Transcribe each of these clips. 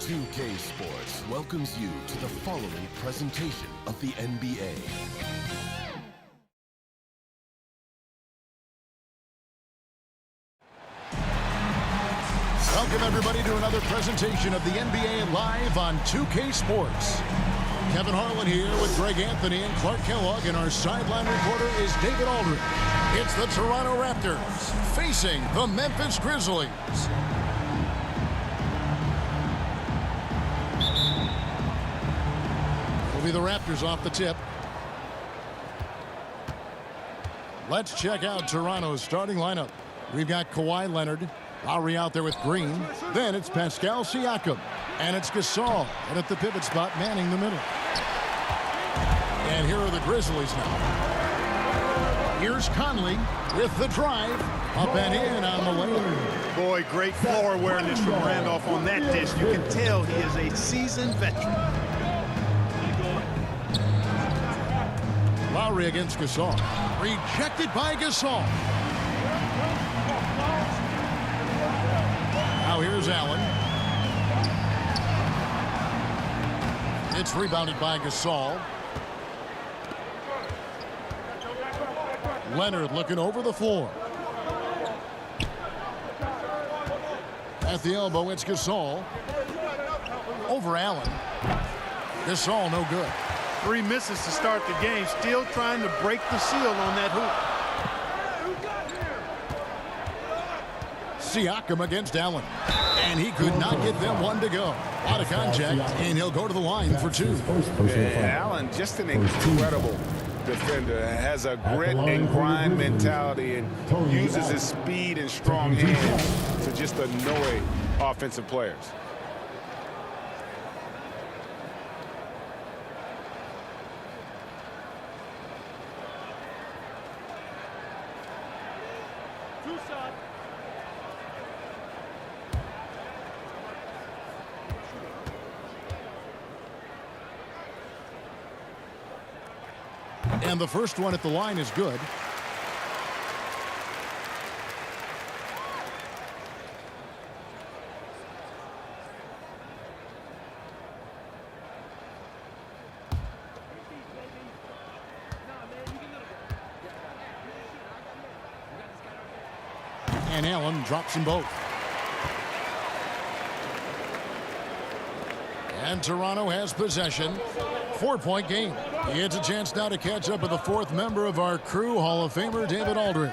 2K Sports welcomes you to the following presentation of the NBA. Welcome everybody to another presentation of the NBA live on 2K Sports. Kevin Harlan here with Greg Anthony and Clark Kellogg, and our sideline reporter is David Aldridge. It's the Toronto Raptors facing the Memphis Grizzlies. Will be the Raptors off the tip. Let's check out Toronto's starting lineup. We've got Kawhi Leonard, Lowry out there with Green. Then it's Pascal Siakam. And it's Gasol. And at the pivot spot, manning the middle. And here are the Grizzlies now. Here's Conley with the drive. Up and in on the lane. Boy, great floor awareness from Randolph on that dish. You can tell he is a seasoned veteran. Lowry against Gasol. Rejected by Gasol. Now here's Allen. It's rebounded by Gasol. Leonard looking over the floor. At the elbow, it's Gasol. Over Allen. Gasol no good. 3 misses to start the game. Still trying to break the seal on that hoop. Siakam against Allen. And he could not get them one to go. Out of contact, and he'll go to the line for 2. Allen, just an incredible defender. Has a grit and grind mentality and uses his speed and strong hands to just annoy offensive players. And the first one at the line is good. And Allen drops them both. And Toronto has possession. 4-point game. It's a chance now to catch up with the 4th member of our crew, Hall of Famer David Aldridge.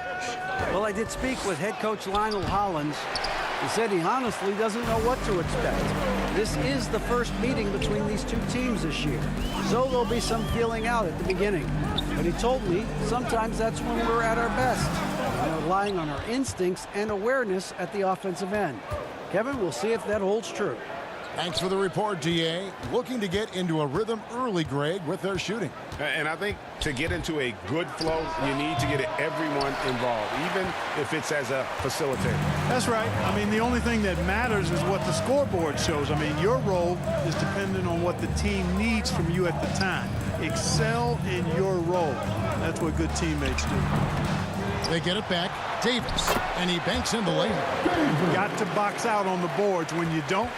Well, I did speak with head coach Lionel Hollins. He said he honestly doesn't know what to expect. This is the first meeting between these two teams this year, so there'll be some feeling out at the beginning. But he told me sometimes that's when we're at our best, relying on our instincts and awareness at the offensive end. Kevin, we'll see if that holds true. Thanks for the report, DA. Looking to get into a rhythm early, Greg, with their shooting. And I think to get into a good flow, you need to get everyone involved, even if it's as a facilitator. That's right. I mean, the only thing that matters is what the scoreboard shows. I mean, your role is dependent on what the team needs from you at the time. Excel in your role. That's what good teammates do. They get it back. Davis, and he banks in the lane. Got to box out on the boards. When you don't,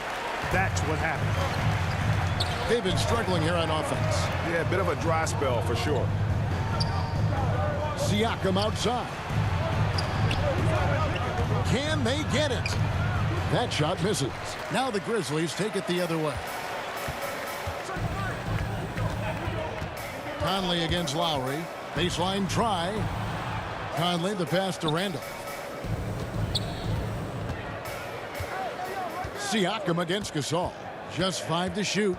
that's what happened. They've been struggling here on offense. Yeah, a bit of a dry spell for sure. Siakam outside. Can they get it? That shot misses. Now the Grizzlies take it the other way. Conley against Lowry. Baseline try. Conley, the pass to Randolph. Siakam against Gasol. Just 5 to shoot.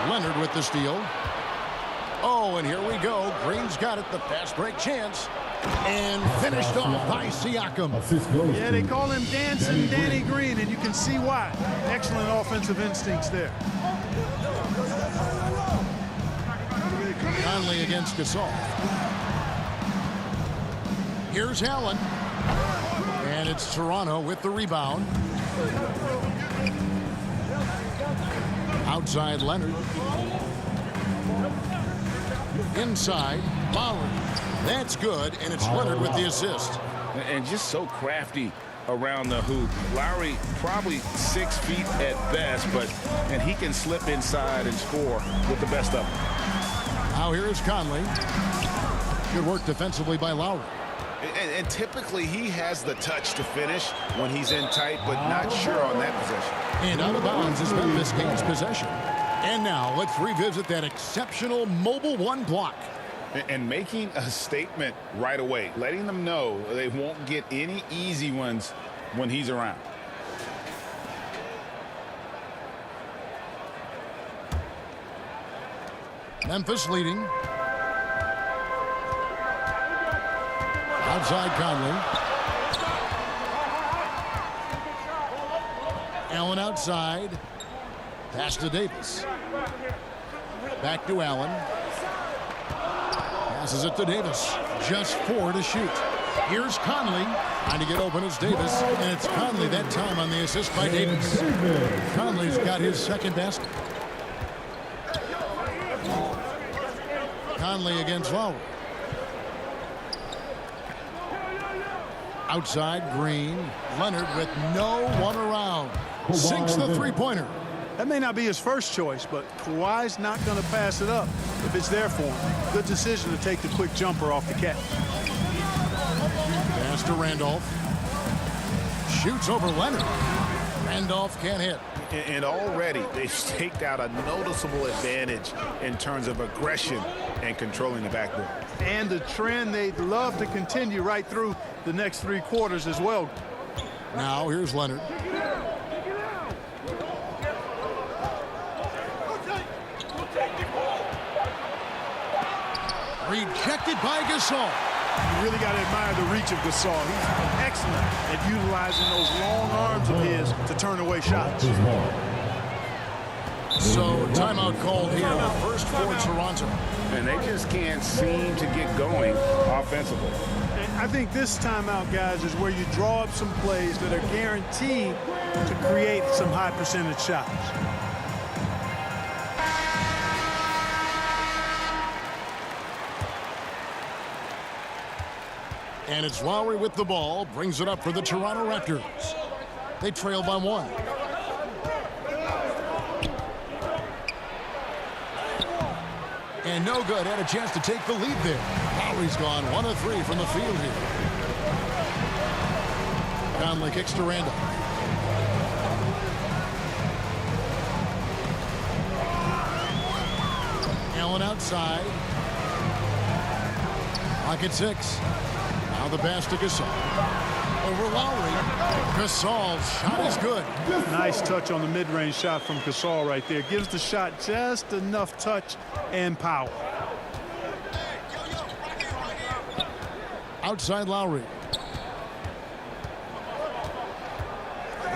Leonard with the steal. Oh, and here we go. Green's got it. The fast break chance. And finished off by Siakam. Yeah, they call him Dancing Danny Green, and you can see why. Excellent offensive instincts there. Conley against Gasol. Here's Allen. And it's Toronto with the rebound. Outside Leonard. Inside Lowry. That's good, and it's Leonard with the assist. And just so crafty around the hoop. Lowry probably 6 feet at best, and he can slip inside and score with the best of them. Now here is Conley. Good work defensively by Lowry. And typically he has the touch to finish when he's in tight, but not sure on that possession. And out of bounds as Memphis gains possession. And now let's revisit that exceptional mobile one block. And making a statement right away, letting them know they won't get any easy ones when he's around. Memphis leading. Outside Conley. Allen outside. Pass to Davis. Back to Allen. Passes it to Davis. Just 4 to shoot. Here's Conley. Trying to get open is Davis. And it's Conley that time on the assist by Davis. Conley's got his second basket. Conley against Lowry. Outside Green. Leonard with no one around. Sinks the three-pointer. That may not be his first choice, but Kawhi's not going to pass it up if it's there for him. Good decision to take the quick jumper off the catch. Pass to Randolph. Shoots over Leonard. Randolph can't hit. And already they've staked out a noticeable advantage in terms of aggression and controlling the backboard. And the trend they'd love to continue right through the next 3 quarters as well. Now here's Leonard. Rejected by Gasol. You really got to admire the reach of Gasol. He's excellent at utilizing those long arms of his to turn away shots. So timeout called here, the first for Toronto. And they just can't seem to get going offensively. And I think this timeout, guys, is where you draw up some plays that are guaranteed to create some high percentage shots. And it's Lowry with the ball, brings it up for the Toronto Raptors. They trail by 1. And no good, had a chance to take the lead there. Lowry's gone 1 of 3 from the field here. Conley kicks to Randolph. Allen outside. Pocket 6. Now the pass to Gasol. Over Lowry. Gasol's shot is good. Nice touch on the mid-range shot from Gasol right there. Gives the shot just enough touch and power. Outside Lowry.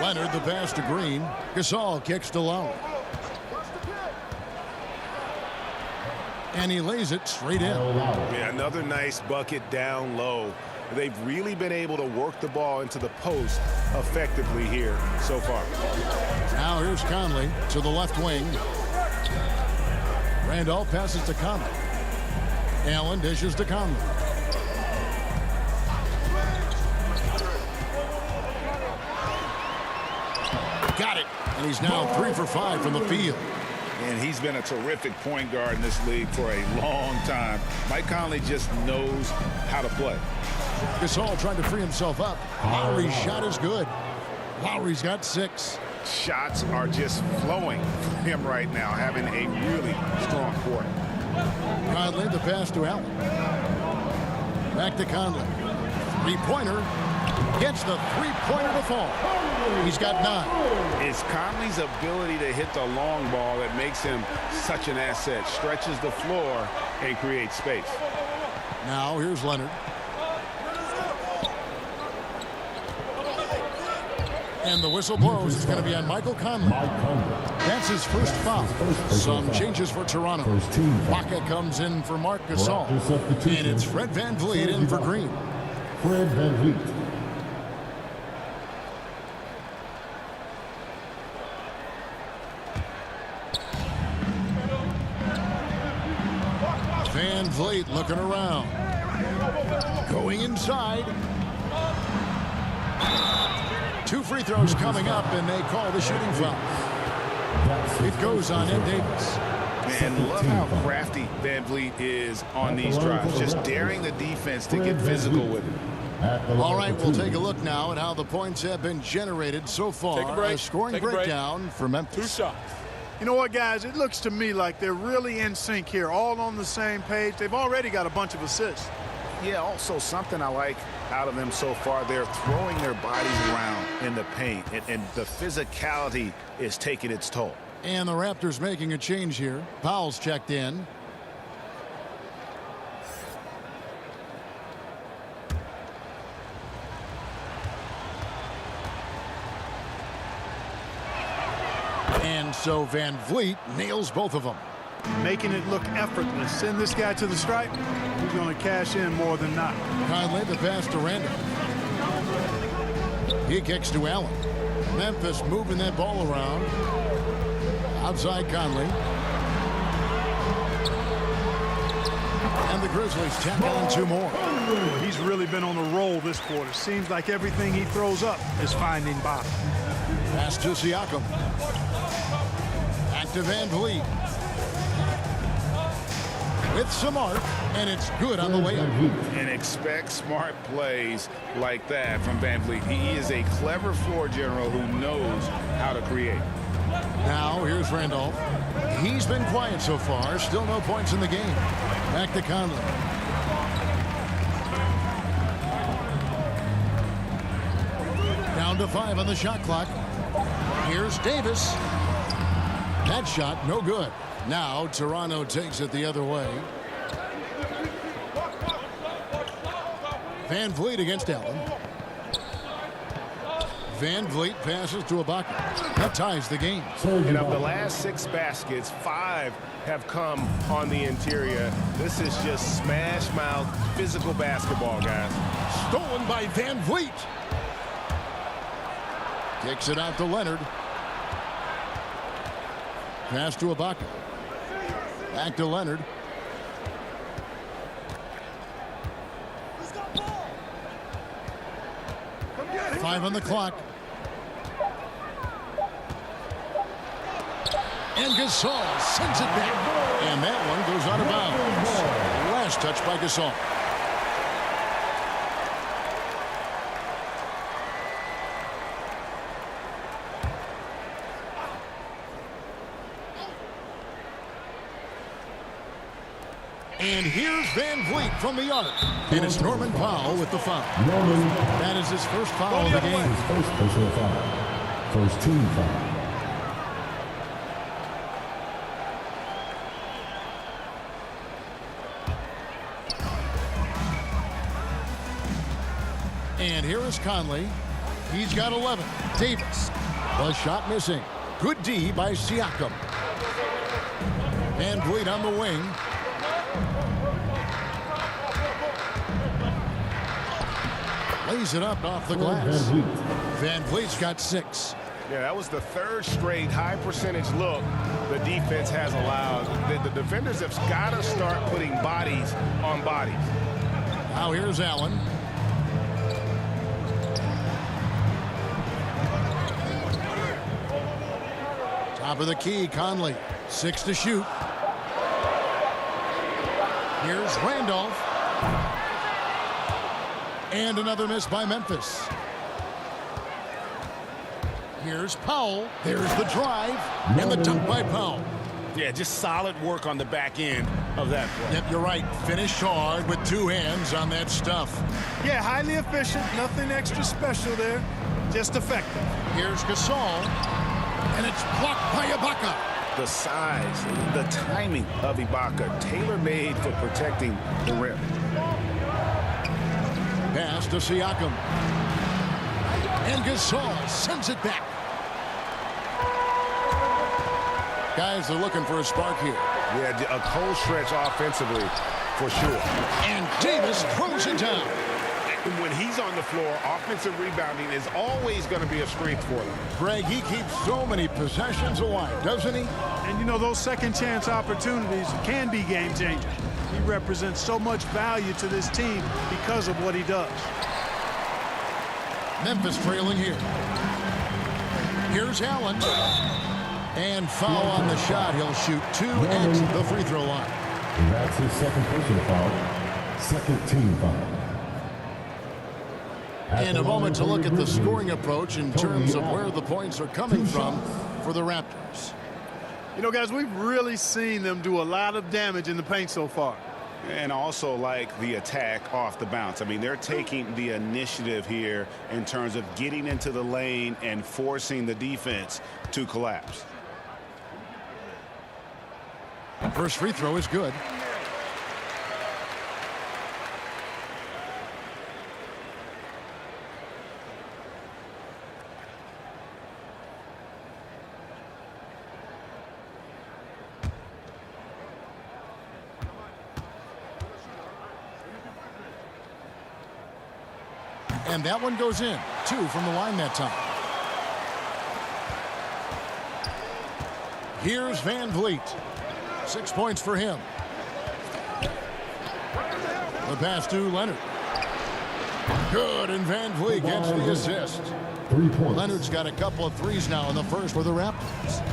Leonard the pass to Green. Gasol kicks to Lowry. And he lays it straight in. Yeah, another nice bucket down low. They've really been able to work the ball into the post effectively here so far. Now here's Conley to the left wing. Randolph passes to Conley. Allen dishes to Conley. Got it. And he's now 3 for 5 from the field. And he's been a terrific point guard in this league for a long time. Mike Conley just knows how to play. Gasol trying to free himself up. Lowry's shot is good. Lowry's got 6. Shots are just flowing for him right now, having a really strong quarter. Conley the pass to Allen. Back to Conley. 3-pointer. Gets the 3-pointer to fall. He's got 9. It's Conley's ability to hit the long ball that makes him such an asset. Stretches the floor and creates space. Now here's Leonard. And the whistle blows. It's going to be on Michael Conley. That's his first foul. Some changes for Toronto. Baca comes in for Marc Gasol. And it's Fred VanVleet in for Green. Fred VanVleet. VanVleet looking around. Going inside. 2 free throws coming up, and they call the shooting foul. It goes on Ed Davis. Man, love how crafty Van Vliet is on these drives. Just daring the defense to get physical with it. All right, we'll take a look now at how the points have been generated so far. Take a break. A scoring breakdown for Memphis. 2 shots. You know what, guys? It looks to me like they're really in sync here, all on the same page. They've already got a bunch of assists. Yeah, also something I like out of them so far, they're throwing their bodies around in the paint, and the physicality is taking its toll. And the Raptors making a change here. Powell's checked in. And so Van Vliet nails both of them. Making it look effortless. Send this guy to the stripe. He's going to cash in more than not. Conley, the pass to Randall. He kicks to Allen. Memphis moving that ball around. Outside Conley. And the Grizzlies tack on 2 more. He's really been on a roll this quarter. Seems like everything he throws up is finding bottom. Pass to Siakam. Back to Van Vliet. With some arc, and it's good on the way up. And expect smart plays like that from Van Vliet. He is a clever floor general who knows how to create. Now, here's Randolph. He's been quiet so far. Still no points in the game. Back to Conley. Down to 5 on the shot clock. Here's Davis. That shot, no good. Now, Toronto takes it the other way. Van Vliet against Allen. Van Vliet passes to Ibaka. That ties the game. And of the last 6 baskets, 5 have come on the interior. This is just smash mouth physical basketball, guys. Stolen by Van Vliet. Kicks it out to Leonard. Pass to Ibaka. Back to Leonard. Five on the clock. And Gasol sends it back. And that one goes out of bounds. Last touch by Gasol. And here's Van Vliet from the arc. And it's Norman Powell with the foul. That is his first foul of the game. His first personal foul. First team foul. And here is Conley. He's got 11. Davis. The shot missing. Good D by Siakam. Van Vliet on the wing. Lays it up off the glass. Van Vliet's got 6. Yeah, that was the 3rd straight high percentage look the defense has allowed. The defenders have got to start putting bodies on bodies. Now here's Allen. Top of the key, Conley. 6 to shoot. Here's Randolph. And another miss by Memphis. Here's Powell. There's the drive. And the dunk by Powell. Yeah, just solid work on the back end of that play. Yep, you're right. Finished hard with 2 hands on that stuff. Yeah, highly efficient. Nothing extra special there. Just effective. Here's Gasol. And it's blocked by Ibaka. The size, the timing of Ibaka, tailor-made for protecting the rim. Pass to Siakam. And Gasol sends it back. Guys are looking for a spark here. Yeah, a cold stretch offensively, for sure. And Davis throws it down. When he's on the floor, offensive rebounding is always going to be a strength for them. Greg, he keeps so many possessions alive, doesn't he? And you know, those second chance opportunities can be game changers. He represents so much value to this team because of what he does. Memphis trailing here. Here's Allen. And foul on the shot. He'll shoot 2 at the free throw line. That's his second personal foul. Second team foul. In a moment to look at the scoring approach in terms of where the points are coming from for the Raptors. You know, guys, we've really seen them do a lot of damage in the paint so far. And also like the attack off the bounce. I mean, they're taking the initiative here in terms of getting into the lane and forcing the defense to collapse. First free throw is good. And that one goes in. 2 from the line that time. Here's Van Vliet. 6 points for him. The pass to Leonard. Good, and Van Vliet gets the assist. 3 points. Leonard's got a couple of threes now in the first for the Raptors.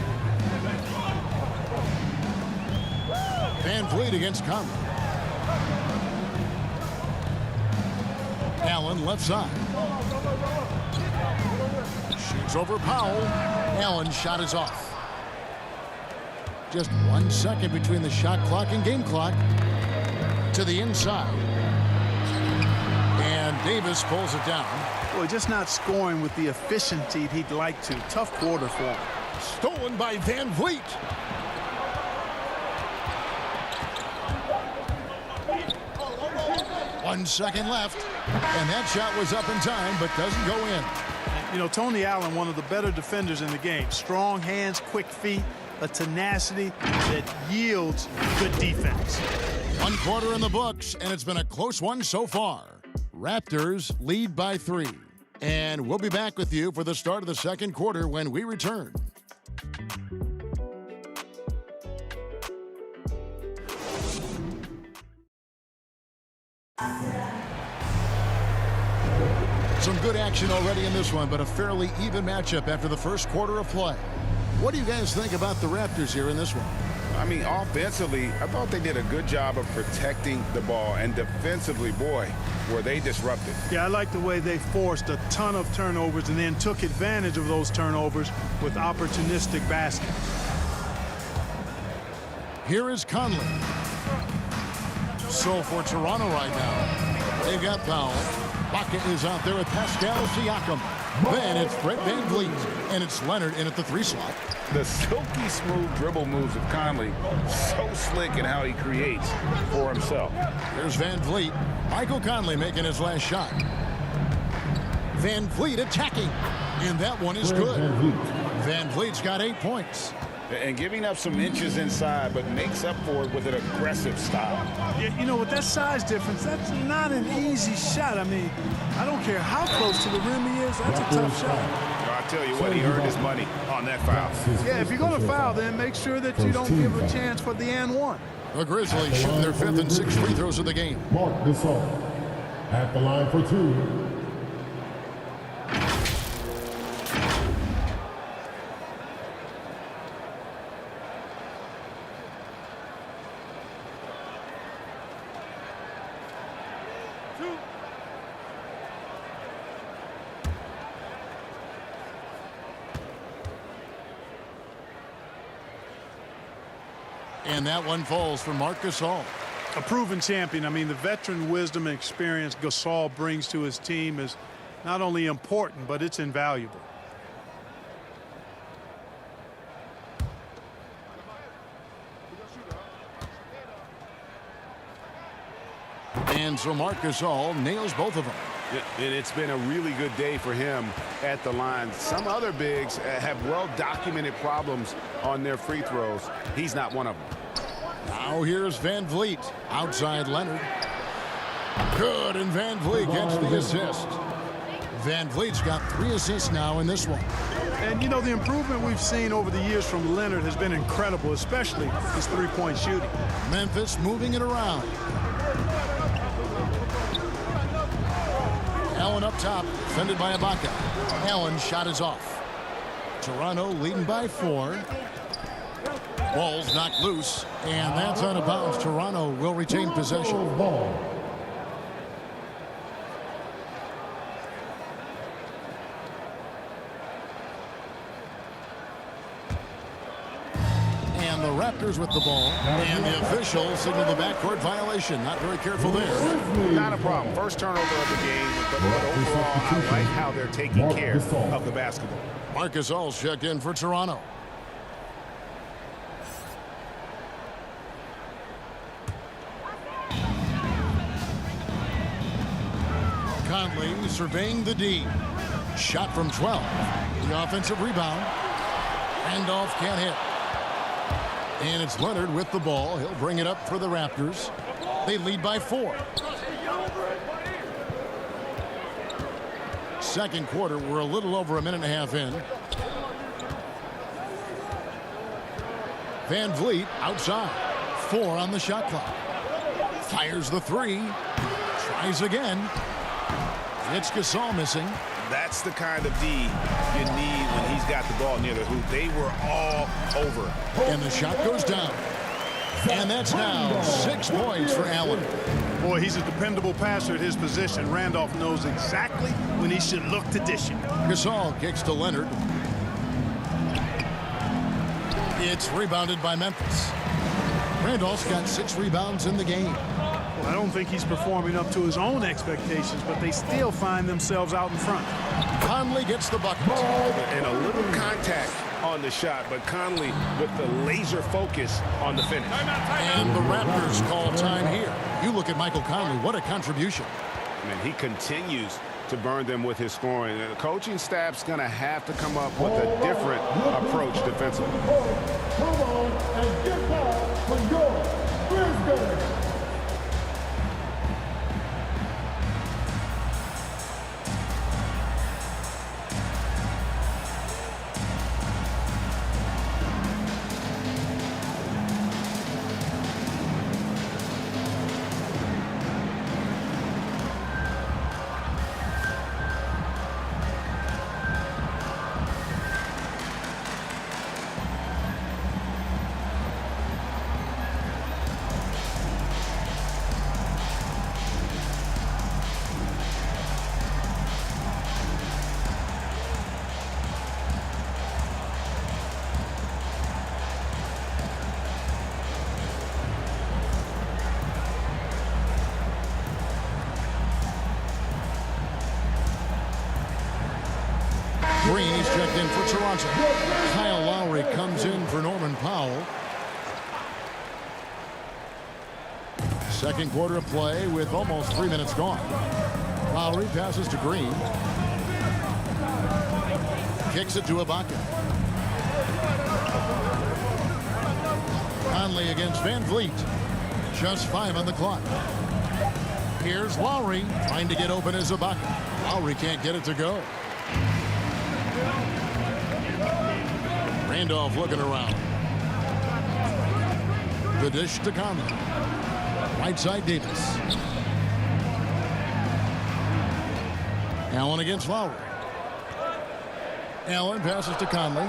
Van Vliet against Conley. Allen left side. Shoots over Powell. Allen's shot is off. Just 1 second between the shot clock and game clock. To the inside. And Davis pulls it down. Boy, just not scoring with the efficiency he'd like to. Tough quarter for him. Stolen by Van Vliet. One second left. And that shot was up in time, but doesn't go in. You know, Tony Allen, one of the better defenders in the game. Strong hands, quick feet, a tenacity that yields good defense. 1 quarter in the books, and it's been a close one so far. Raptors lead by 3. And we'll be back with you for the start of the second quarter when we return. Some good action already in this one, but a fairly even matchup after the first quarter of play. What do you guys think about the Raptors here in this one? I mean, offensively, I thought they did a good job of protecting the ball. And defensively, boy, were they disruptive. Yeah, I like the way they forced a ton of turnovers and then took advantage of those turnovers with opportunistic baskets. Here is Conley. So for Toronto right now, they've got Powell. Pocket is out there with Pascal Siakam. Then it's Fred Van Vliet, and it's Leonard in at the 3 slot. The silky smooth dribble moves of Conley, so slick in how he creates for himself. There's Van Vliet. Michael Conley making his last shot. Van Vliet attacking, and that one is good. Van Vliet's got 8 points. And giving up some inches inside, but makes up for it with an aggressive style. Yeah, you know, with that size difference, that's not an easy shot. I mean, I don't care how close to the rim he is, that's a tough shot. I'll tell you what, he earned his money on that foul. Yeah, if you're going to foul, then make sure that you don't give a chance for the and one. The Grizzlies shoot their 5th and 6th free throws of the game. Mark Gasol at the line for 2. And that one falls for Marc Gasol. A proven champion. I mean, the veteran wisdom and experience Gasol brings to his team is not only important, but it's invaluable. And so Marc Gasol nails both of them. And it's been a really good day for him at the line. Some other bigs have well-documented problems on their free throws. He's not one of them. Now here's Van Vliet. Outside Leonard. Good, and Van Vliet gets the assist. Van Vliet's got 3 assists now in this one. And, you know, the improvement we've seen over the years from Leonard has been incredible, especially his three-point shooting. Memphis moving it around. Allen up top, defended by Ibaka. Allen's shot is off. Toronto leading by 4. Ball's knocked loose, and that's out of bounds. Toronto will retain possession. And the Raptors with the ball, and the official signaled the backcourt violation. Not very careful there. Not a problem. First turnover of the game, but overall, I like how they're taking care of the basketball. Marcus All's checked in for Toronto. Conley surveying the D. Shot from 12. The offensive rebound. Randolph can't hit. And it's Leonard with the ball. He'll bring it up for the Raptors. They lead by 4. Second quarter, we're a little over a minute and a half in. Van Vliet outside. 4 on the shot clock. Fires the 3. Tries again. It's Gasol missing. That's the kind of D you need when he's got the ball near the hoop. They were all over. And the shot goes down. And that's now 6 points for Allen. Boy, he's a dependable passer at his position. Randolph knows exactly when he should look to dish it. Gasol kicks to Leonard. It's rebounded by Memphis. Randolph's got 6 rebounds in the game. Well, I don't think he's performing up to his own expectations, but they still find themselves out in front. Conley gets the bucket. And a little contact on the shot, but Conley with the laser focus on the finish. And the Raptors call time here. You look at Michael Conley, what a contribution. I mean, he continues to burn them with his scoring. The coaching staff's going to have to come up with a different approach defensively. Come on and get back for your Grizzlies. Green is checked in for Toronto. Kyle Lowry comes in for Norman Powell. Second quarter of play with almost 3 minutes gone. Lowry passes to Green. Kicks it to Ibaka. Conley against Van Vliet. Just 5 on the clock. Here's Lowry trying to get open as Ibaka. Lowry can't get it to go. Randolph looking around. The dish to Conley. Right side Davis. Allen against Lowry. Allen passes to Conley.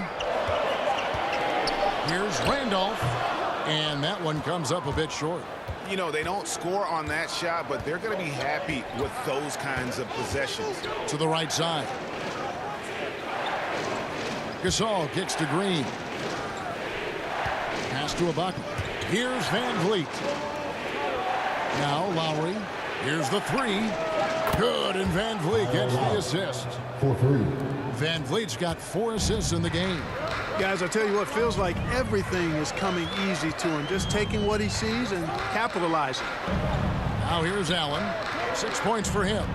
Here's Randolph. And that one comes up a bit short. You know, they don't score on that shot, but they're going to be happy with those kinds of possessions. To the right side. Gasol kicks to Green. Pass to Ibaka. Here's Van Vliet. Now Lowry. Here's the 3. Good, and Van Vliet gets the assist. 4-3. Van Vliet's got 4 assists in the game. Guys, I tell you what, feels like everything is coming easy to him. Just taking what he sees and capitalizing. Now here's Allen. 6 points for him.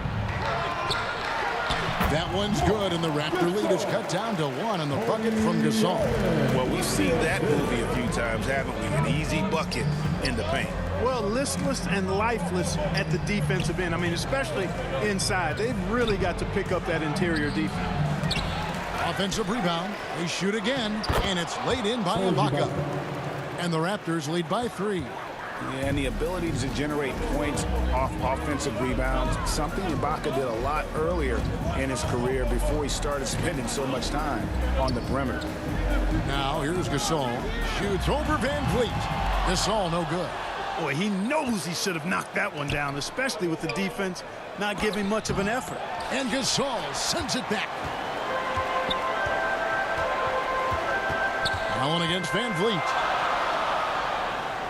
That one's good, and the Raptor lead is cut down to 1 on the bucket from Gasol. Well, we've seen that movie a few times, haven't we? An easy bucket in the paint. Well, listless and lifeless at the defensive end. I mean, especially inside. They've really got to pick up that interior defense. Offensive rebound. They shoot again, and it's laid in by Ibaka. And the Raptors lead by 3. And the ability to generate points off offensive rebounds, something Ibaka did a lot earlier in his career before he started spending so much time on the perimeter. Now here's Gasol. Shoots over Van Vliet. Gasol no good. Boy, he knows he should have knocked that one down, especially with the defense not giving much of an effort. And Gasol sends it back. Allen against Van Vliet.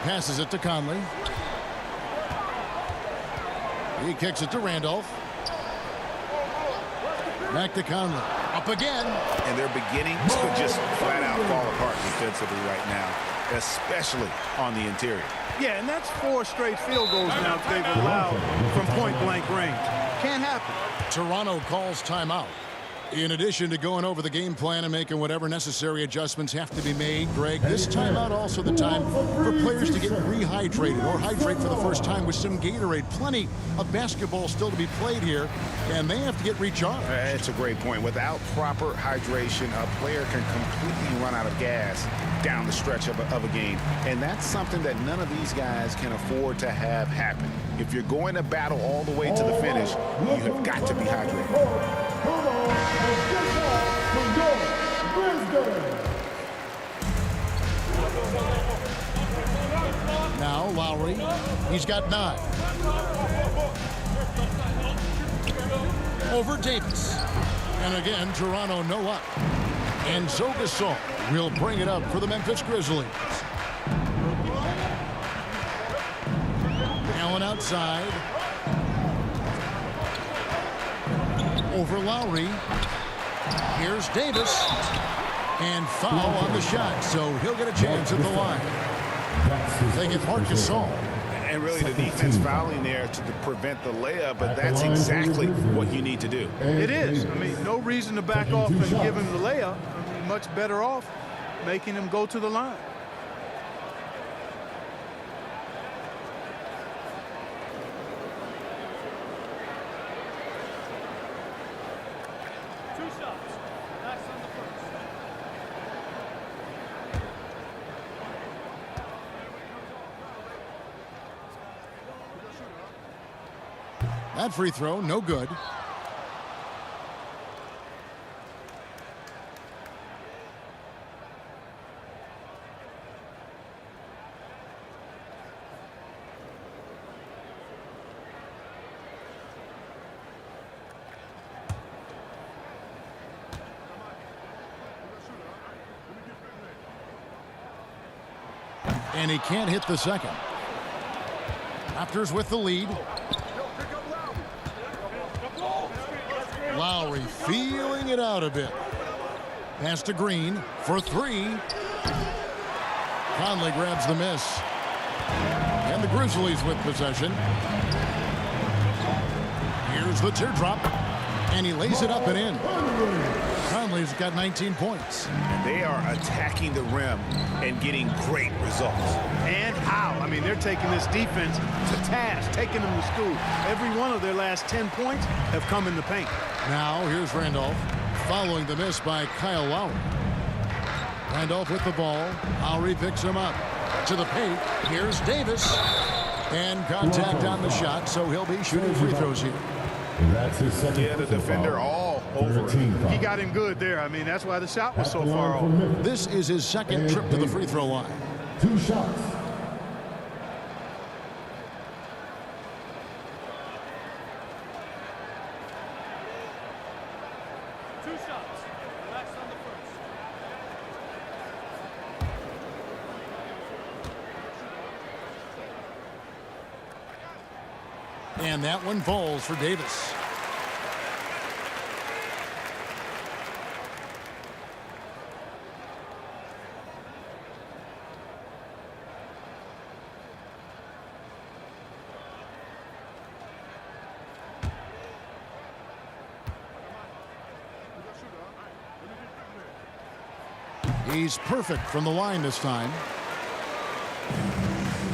Passes it to Conley. He kicks it to Randolph. Back to Conley. Up again. And they're beginning to just flat out fall apart defensively right now, especially on the interior. Yeah, and that's 4 straight field goals now that they've allowed from point-blank range. Can't happen. Toronto calls timeout. In addition to going over the game plan and making whatever necessary adjustments have to be made, Greg, this timeout also the time for players to get rehydrated or hydrate for the first time with some Gatorade. Plenty of basketball still to be played here, and they have to get recharged. It's a great point. Without proper hydration, a player can completely run out of gas down the stretch of a game, and that's something that none of these guys can afford to have happen. If you're going to battle all the way to the finish, you have got to be hydrated. Now Lowry, he's got 9. Over Davis. And again, Toronto no up. And Gasol will bring it up for the Memphis Grizzlies. Allen outside. Over Lowry. Here's Davis. And foul on the shot, so he'll get a chance at the line. They get Gasol. And really the defense fouling there to prevent the layup, but that's exactly what you need to do. It is. I mean, no reason to back off and give him the layup. I mean, much better off making him go to the line. That free throw, no good. And he can't hit the second. Raptors with the lead. Lowry feeling it out a bit. Pass to Green for 3. Conley grabs the miss. And the Grizzlies with possession. Here's the teardrop. And he lays it up and in. Conley's got 19 points. They are attacking the rim and getting great results. And how? I mean, they're taking this defense to task, taking them to school. Every one of their last 10 points have come in the paint. Now here's Randolph following the miss by Kyle Lowry. Randolph with the ball. Lowry picks him up to the paint. Here's Davis. And contact on the shot, so he'll be shooting free throws here. That's his second. Yeah, the defender all over him. He got him good there. I mean, that's why the shot was so far off. This is his second trip to the free throw line. 2 shots. And that one falls for Davis. He's perfect from the line this time.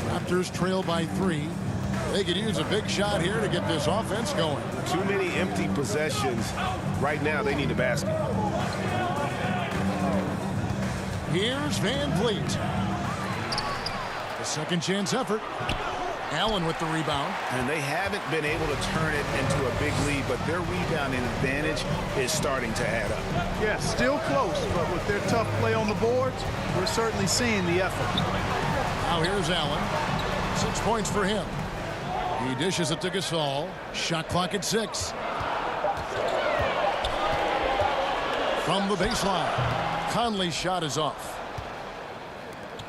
Raptors trail by 3. They could use a big shot here to get this offense going. Too many empty possessions. Right now, they need a basket. Here's Van Vliet. Second chance effort. Allen with the rebound. And they haven't been able to turn it into a big lead, but their rebounding advantage is starting to add up. Yeah, still close, but with their tough play on the boards, we're certainly seeing the effort. Now here's Allen. 6 points for him. He dishes it to Gasol. Shot clock at 6. From the baseline, Conley's shot is off.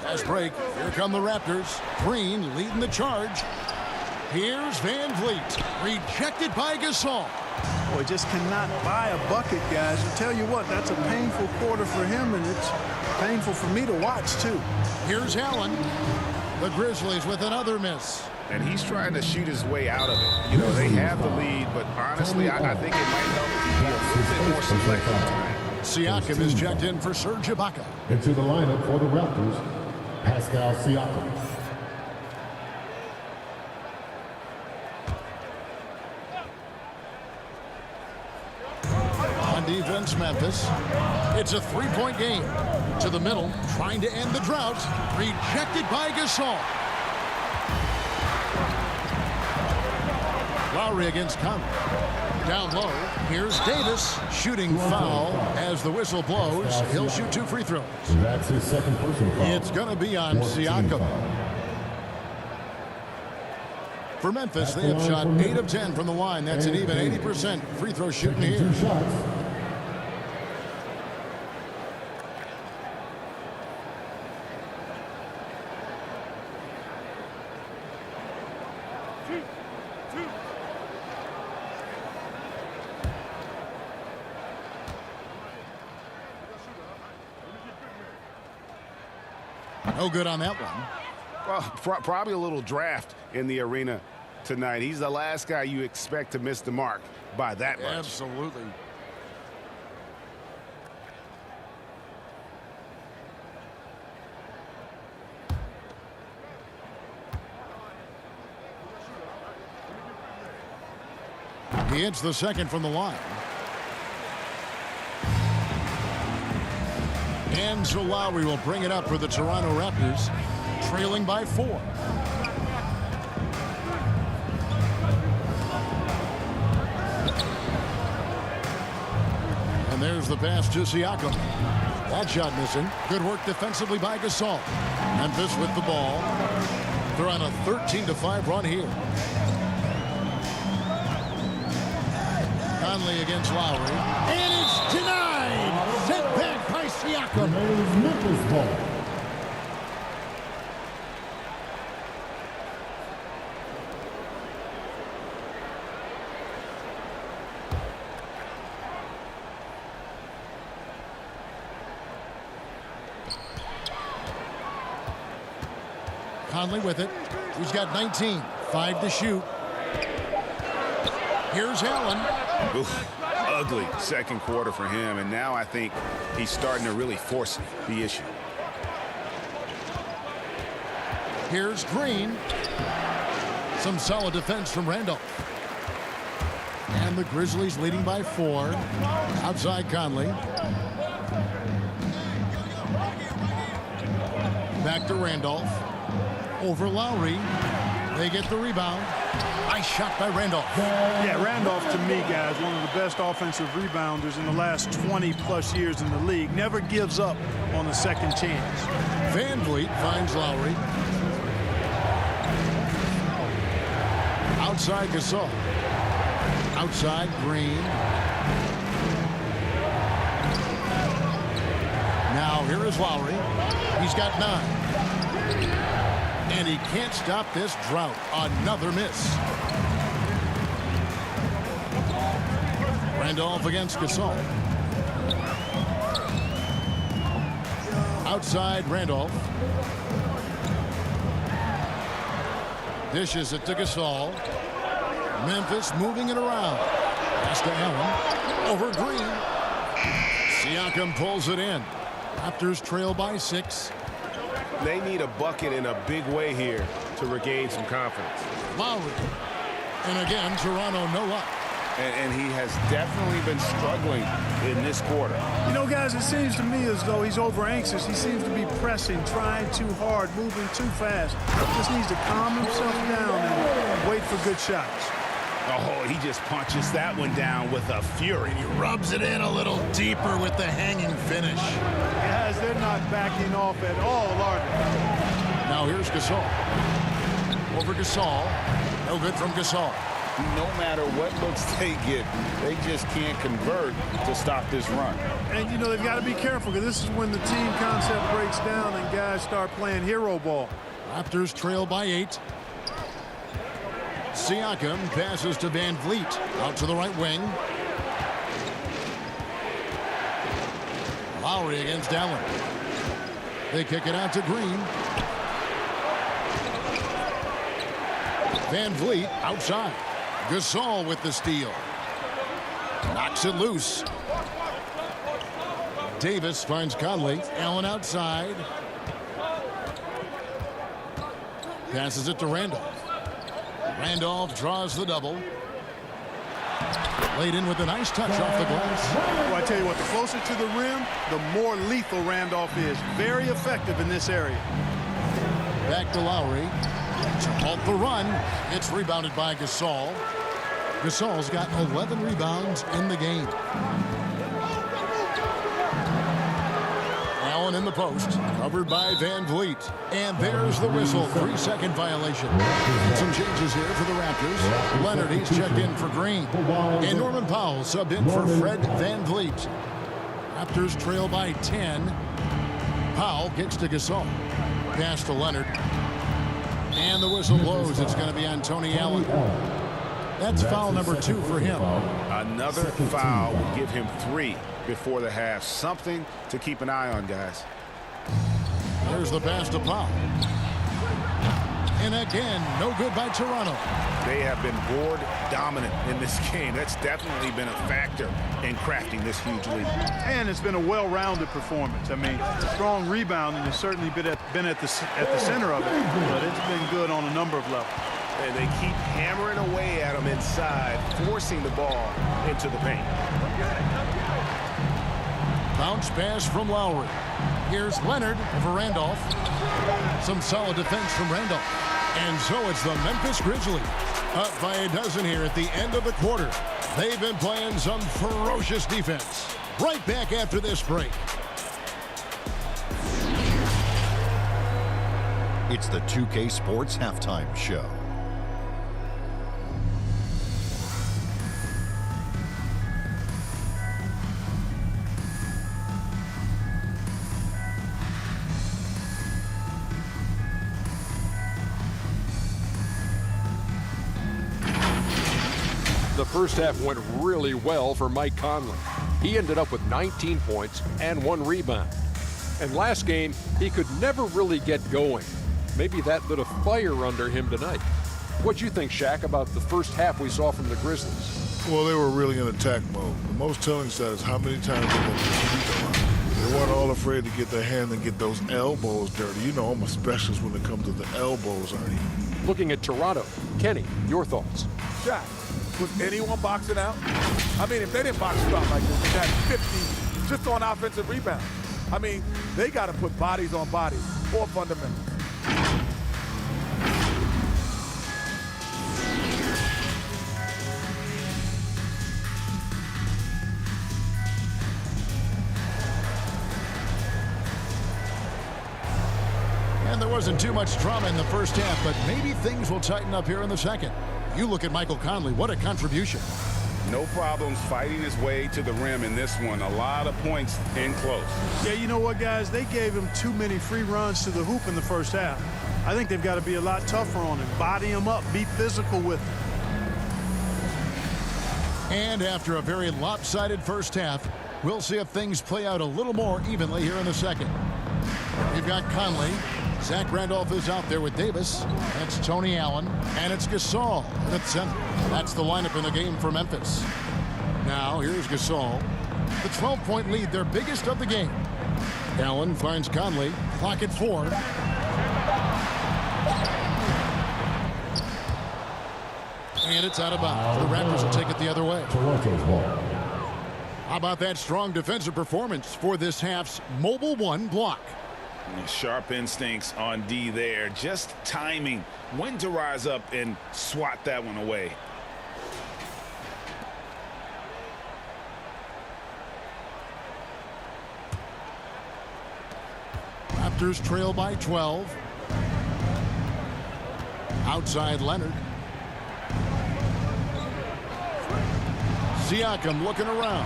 Fast break. Here come the Raptors. Green leading the charge. Here's Van Vliet. Rejected by Gasol. Boy, just cannot buy a bucket, guys. I tell you what, that's a painful quarter for him, and it's painful for me to watch, too. Here's Allen. The Grizzlies with another miss. And he's trying to shoot his way out of it. You know, they have the lead, but honestly, I think it might help if he be a little bit more selective tonight. Siakam is checked in for Serge Ibaka. Into the lineup for the Raptors, Pascal Siakam. On defense, Memphis. It's a three-point game. To the middle, trying to end the drought. Rejected by Gasol. Lowry against Conley. Down low, here's Davis. Shooting foul as the whistle blows. He'll shoot 2 free throws. That's his second personal foul. It's going to be on Siakam. For Memphis, they have shot 8 of 10 from the line. That's an even 80% free throw shooting here. 2 shots. No good on that one. Well, probably a little draft in the arena tonight. He's the last guy you expect to miss the mark by that much. Absolutely. He hits the second from the line. And so Lowry will bring it up for the Toronto Raptors, trailing by 4. And there's the pass to Siakam. That shot missing. Good work defensively by Gasol. Memphis with the ball. They're on a 13-5 run here. Conley against Lowry. And it's denied! Sent back by Siakam. Remains Memphis ball. Conley with it. He's got 19. 5 to shoot. Here's Allen. Oof, ugly second quarter for him, and now I think he's starting to really force the issue. Here's Green. Some solid defense from Randolph. And the Grizzlies leading by 4. Outside Conley. Back to Randolph. Over Lowry. They get the rebound. Nice shot by Randolph. Yeah, Randolph, to me, guys, one of the best offensive rebounders in the last 20-plus years in the league. Never gives up on the second chance. Van Vliet finds Lowry. Outside Gasol. Outside Green. Now here is Lowry. He's got 9. And he can't stop this drought. Another miss. Randolph against Gasol. Outside Randolph. Dishes it to Gasol. Memphis moving it around. Pass to Allen. Over Green. Siakam pulls it in. Raptors trail by 6. They need a bucket in a big way here to regain some confidence. Lowry. And again, Toronto no luck. and he has definitely been struggling in this quarter. You know, guys, it seems to me as though he's over anxious. He seems to be pressing, trying too hard, moving too fast. Just needs to calm himself down and wait for good shots. Oh, he just punches that one down with a fury. He rubs it in a little deeper with the hanging finish. Guys, they're not backing off at all, are they? Now here's Gasol. Over Gasol. No good from Gasol. No matter what looks they get, they just can't convert to stop this run. And, you know, they've got to be careful because this is when the team concept breaks down and guys start playing hero ball. Raptors trail by 8. Siakam passes to Van Vliet. Out to the right wing. Lowry against Allen. They kick it out to Green. Van Vliet outside. Gasol with the steal. Knocks it loose. Davis finds Conley. Allen outside. Passes it to Randolph. Randolph draws the double. Laid in with a nice touch off the glass. Well, I tell you what, the closer to the rim, the more lethal Randolph is. Very effective in this area. Back to Lowry. To halt the run. It's rebounded by Gasol. Gasol's got 11 rebounds in the game. Allen in the post. Covered by Van Vliet. And there's the whistle. 3-second violation. Some changes here for the Raptors. Leonard, he's checked in for Green. And Norman Powell subbed in for Fred Van Vliet. Raptors trail by 10. Powell kicks to Gasol. Pass to Leonard. And the whistle blows. It's going to be on Tony Allen. That's foul number 2 for him. Another foul will give him 3 before the half. Something to keep an eye on, guys. There's the pass to Powell. And again, no good by Toronto. They have been board dominant in this game. That's definitely been a factor in crafting this huge lead. And it's been a well-rounded performance. I mean, strong rebounding has certainly been at the center of it, but it's been good on a number of levels. And they keep hammering away at him inside, forcing the ball into the paint. Bounce pass from Lowry. Here's Leonard over Randolph. Some solid defense from Randolph. And so it's the Memphis Grizzlies up by a dozen here at the end of the quarter. They've been playing some ferocious defense. Right back after this break. It's the 2K Sports Halftime Show. The first half went really well for Mike Conley. He ended up with 19 points and 1 rebound. And last game, he could never really get going. Maybe that lit a fire under him tonight. What you think, Shaq, about the first half we saw from the Grizzlies? Well, they were really in attack mode. The most telling stat is how many times they went to the free throw line. They weren't all afraid to get their hand and get those elbows dirty. You know I'm a specialist when it comes to the elbows, Arnie. Looking at Toronto, Kenny, your thoughts? Shaq, was anyone boxing out? I mean, if they didn't box you out like this, they had 50 just on offensive rebounds. I mean, they got to put bodies on bodies or fundamentals. And there wasn't too much drama in the first half, but maybe things will tighten up here in the second. You look at Michael Conley, what a contribution. No problems fighting his way to the rim in this one. A lot of points in close. Yeah, you know what, guys? They gave him too many free runs to the hoop in the first half. I think they've got to be a lot tougher on him. Body him up, be physical with him. And after a very lopsided first half, we'll see if things play out a little more evenly here in the second. We've got Conley. Zach Randolph is out there with Davis. That's Tony Allen. And it's Gasol at center. That's the lineup in the game for Memphis. Now, here's Gasol. The 12-point lead, their biggest of the game. Allen finds Conley. Clock at 4. And it's out of bounds. The Raptors will take it the other way. Toronto's ball. How about that strong defensive performance for this half's Mobile 1 block? Sharp instincts on D there. Just timing when to rise up and swat that one away. Raptors trail by 12. Outside Leonard. Siakam looking around.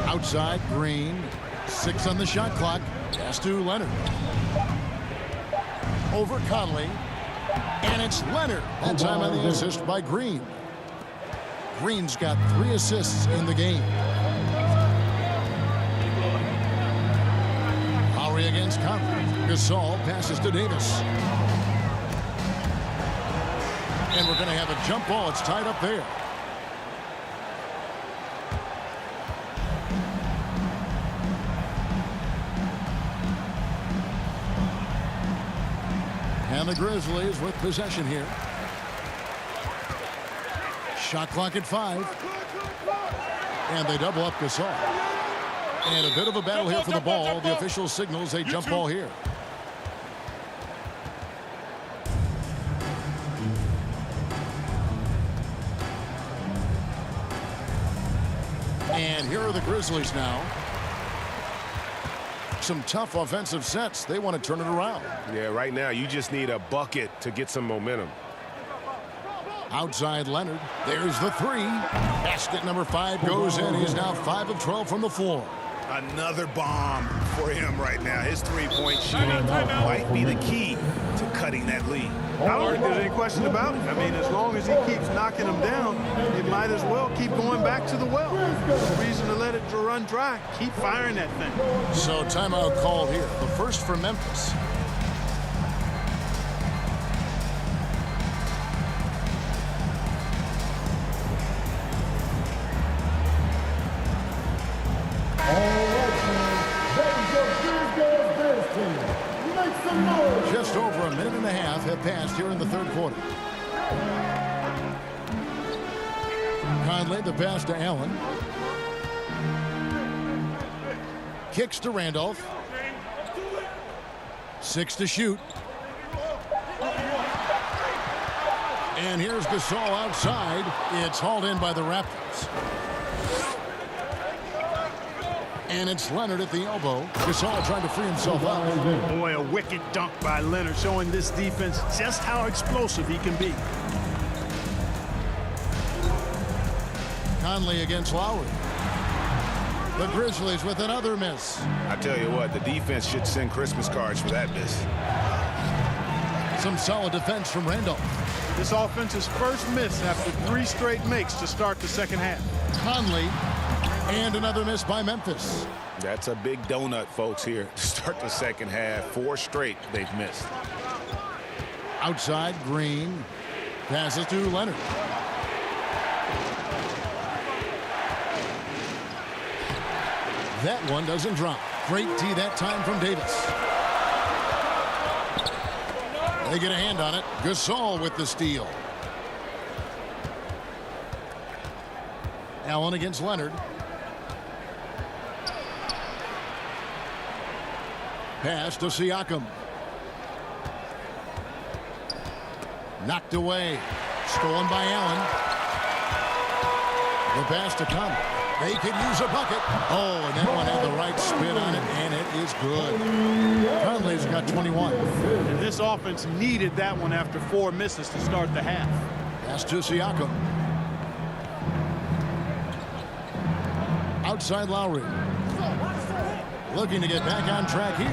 Outside Green. 6 on the shot clock. Pass to Leonard. Over Conley. And it's Leonard. That time on the assist by Green. Green's got 3 assists in the game. Lowry against Conley. Gasol passes to Davis. And we're going to have a jump ball. It's tied up there. And the Grizzlies with possession here. Shot clock at 5. And they double up Gasol. And a bit of a battle here for the ball. The official signals a jump ball here. And here are the Grizzlies now. Some tough offensive sets. They want to turn it around. Yeah, right now you just need a bucket to get some momentum. Outside Leonard. There's the 3. Basket number 5 goes in. He's now 5 of 12 from the floor. Another bomb for him right now. His three-point shooting might be the key to cutting that lead. I don't think there's any question about it. I mean, as long as he keeps knocking them down, it might as well keep going back to the well. No reason to let it run dry. Keep firing that thing. So timeout called here. The first for Memphis. Just over a minute and a half have passed here in the third quarter. Conley, the pass to Allen. Kicks to Randolph. 6 to shoot. And here's Gasol outside. It's hauled in by the Raptors. And it's Leonard at the elbow. Gasol trying to free himself out. Boy, a wicked dunk by Leonard, showing this defense just how explosive he can be. Conley against Lowry. The Grizzlies with another miss. I tell you what, the defense should send Christmas cards for that miss. Some solid defense from Randolph. This offense's first miss after 3 straight makes to start the second half. Conley. And another miss by Memphis. That's a big donut, folks, here to start the second half. 4 straight they've missed. Outside, Green. Passes to Leonard. That one doesn't drop. Great D that time from Davis. They get a hand on it. Gasol with the steal. Allen against Leonard. Pass to Siakam. Knocked away. Stolen by Allen. The pass to Conley. They could use a bucket. Oh, and that one had the right spin on it, and it is good. Conley's got 21. And this offense needed that one after 4 misses to start the half. Pass to Siakam. Outside Lowry. Looking to get back on track here.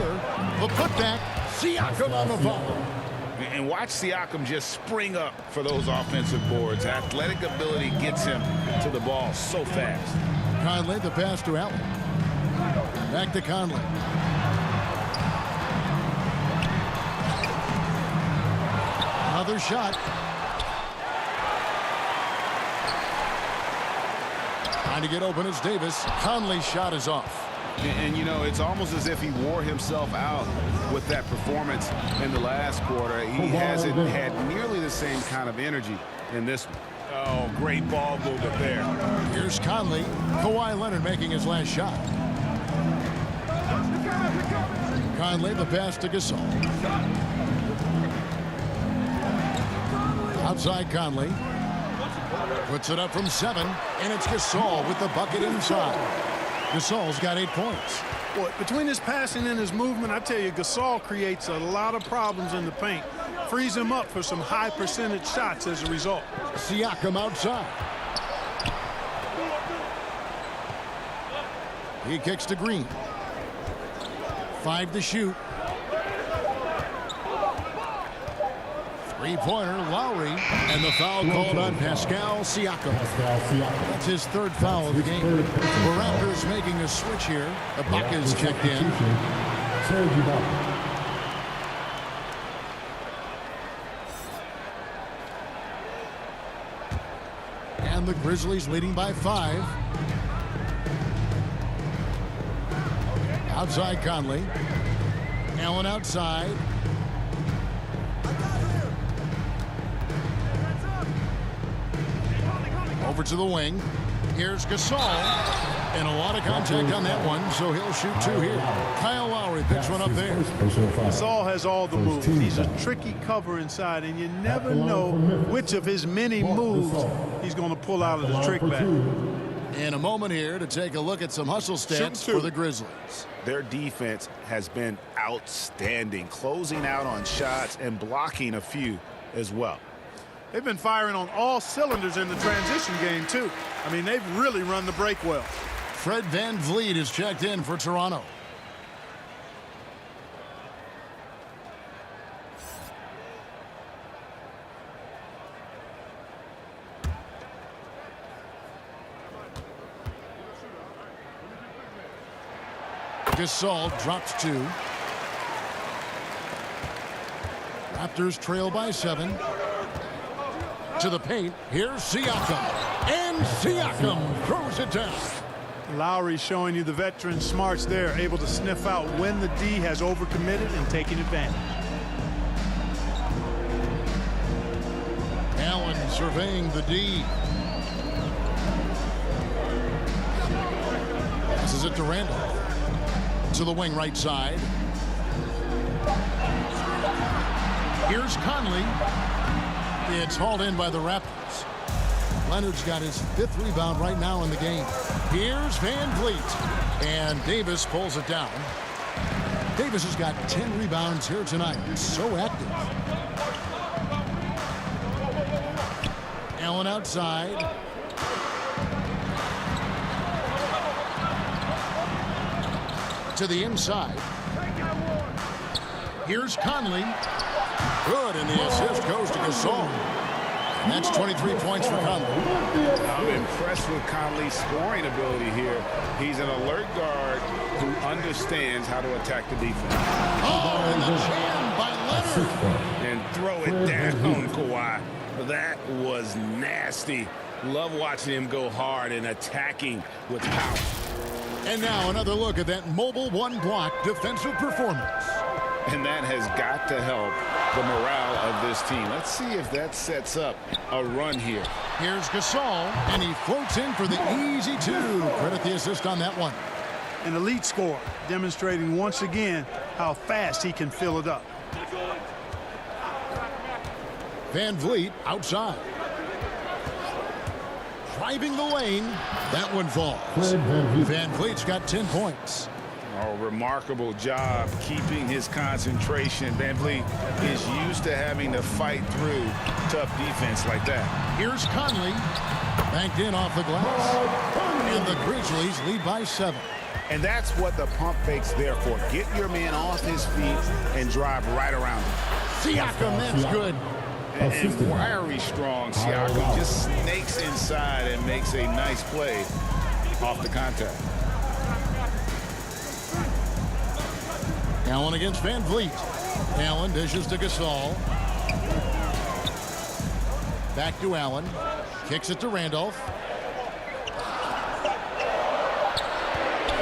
The putback. Siakam on the foul. And watch Siakam just spring up for those offensive boards. Athletic ability gets him to the ball so fast. Conley, the pass to Allen. Back to Conley. Another shot. Trying to get open is Davis. Conley's shot is off. And, you know, it's almost as if he wore himself out with that performance in the last quarter. He hasn't had nearly the same kind of energy in this one. Oh, great ball movement there. Here's Conley. Kawhi Leonard making his last shot. Conley, the pass to Gasol. Outside Conley. Puts it up from 7, and it's Gasol with the bucket inside. Gasol's got 8 points. Boy, between his passing and his movement, I tell you, Gasol creates a lot of problems in the paint. Frees him up for some high percentage shots as a result. Siakam outside. He kicks to Green. 5 to shoot. Three-pointer, Lowry, and the foul called on Pascal Siakam. That's his 3rd foul of the game. The Raptors making a switch here. Ibaka's checked in. And the Grizzlies leading by 5. Outside Conley. Allen outside. Over to the wing. Here's Gasol. And a lot of contact on that one, so he'll shoot 2 here. Kyle Lowry picks one up there. Gasol has all the moves. He's a tricky cover inside, and you never know which of his many moves he's going to pull out of the trick bag. In a moment here to take a look at some hustle stats for the Grizzlies. Their defense has been outstanding, closing out on shots and blocking a few as well. They've been firing on all cylinders in the transition game, too. I mean, they've really run the break well. Fred VanVleet is checked in for Toronto. Gasol drops 2. Raptors trail by 7. To the paint. Here's Siakam. And Siakam throws it down. Lowry showing you the veteran smarts there, able to sniff out when the D has overcommitted and taking advantage. Allen surveying the D. Passes it to Randall. To the wing right side. Here's Conley. It's hauled in by the Raptors. Leonard's got his 5th rebound right now in the game. Here's VanVleet. And Davis pulls it down. Davis has got 10 rebounds here tonight. He's so active. Allen outside. To the inside. Here's Conley. Good, and the assist goes to Gasol. And that's 23 points for Conley. I'm impressed with Conley's scoring ability here. He's an alert guard who understands how to attack the defense. Oh, and the jam by Leonard. And throw it down, Kawhi. That was nasty. Love watching him go hard and attacking with power. And now another look at that mobile one-block defensive performance. And that has got to help the morale of this team. Let's see if that sets up a run here. Here's Gasol, and he floats in for the easy 2. Credit the assist on that one. An elite scorer, demonstrating once again how fast he can fill it up. VanVleet outside. Driving the lane. That one falls. VanVleet's got 10 points. Oh, remarkable job keeping his concentration. VanVleet is used to having to fight through tough defense like that. Here's Conley. Banked in off the glass. And the Grizzlies lead by 7. And that's what the pump fake's there for. Get your man off his feet and drive right around him. Siakam, that's good. And wiry strong Siakam just snakes inside and makes a nice play off the contact. Allen against VanVleet. Allen dishes to Gasol. Back to Allen. Kicks it to Randolph.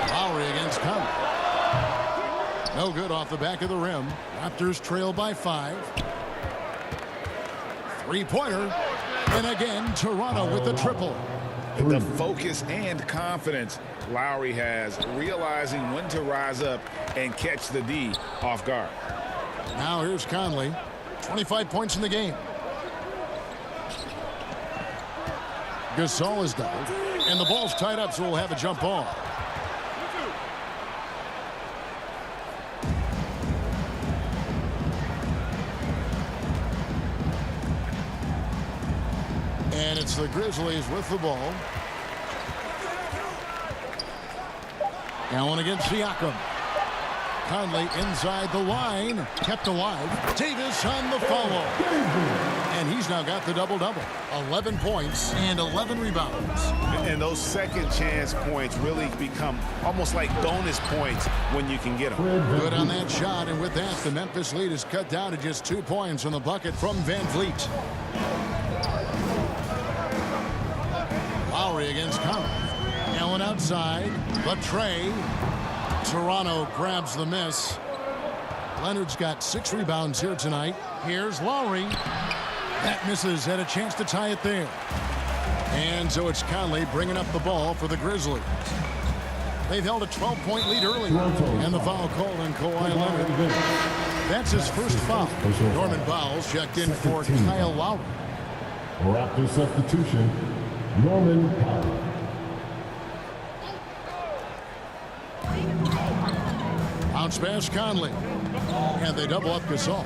Lowry against against Conley. No good off the back of the rim. Raptors trail by 5. Three-pointer. And again, Toronto with the triple. The focus and confidence Lowry has, realizing when to rise up and catch the D off guard. Now here's Conley. 25 points in the game. Gasol is down. And the ball's tied up, so we'll have a jump ball. And it's the Grizzlies with the ball. Allen against Siakam. Conley inside the line. Kept alive. Davis on the follow. And he's now got the double-double. 11 points and 11 rebounds. And those second chance points really become almost like bonus points when you can get them. Good on that shot, and with that, the Memphis lead is cut down to just 2 points on the bucket from Van Vliet. Lowry against Conley. Allen outside. Trey. Toronto grabs the miss. Leonard's got 6 rebounds here tonight. Here's Lowry. That misses. Had a chance to tie it there. And so it's Conley bringing up the ball for the Grizzlies. They've held a 12-point lead early. And the foul called on Kawhi Leonard. That's his first foul. Norman Bowles checked in for Kyle Lowry. Raptor substitution, Norman Powell. Bounce pass Conley. And they double up Gasol.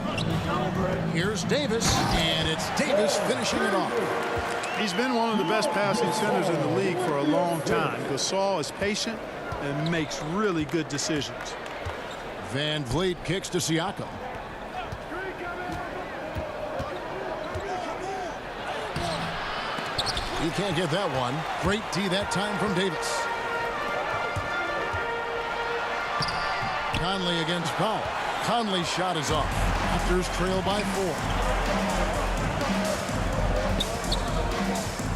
Here's Davis, and it's Davis finishing it off. He's been one of the best passing centers in the league for a long time. Gasol is patient and makes really good decisions. Van Vliet kicks to Siakam. He can't get that one. Great D that time from Davis. Conley against Powell. Conley's shot is off. Raptors trail by 4.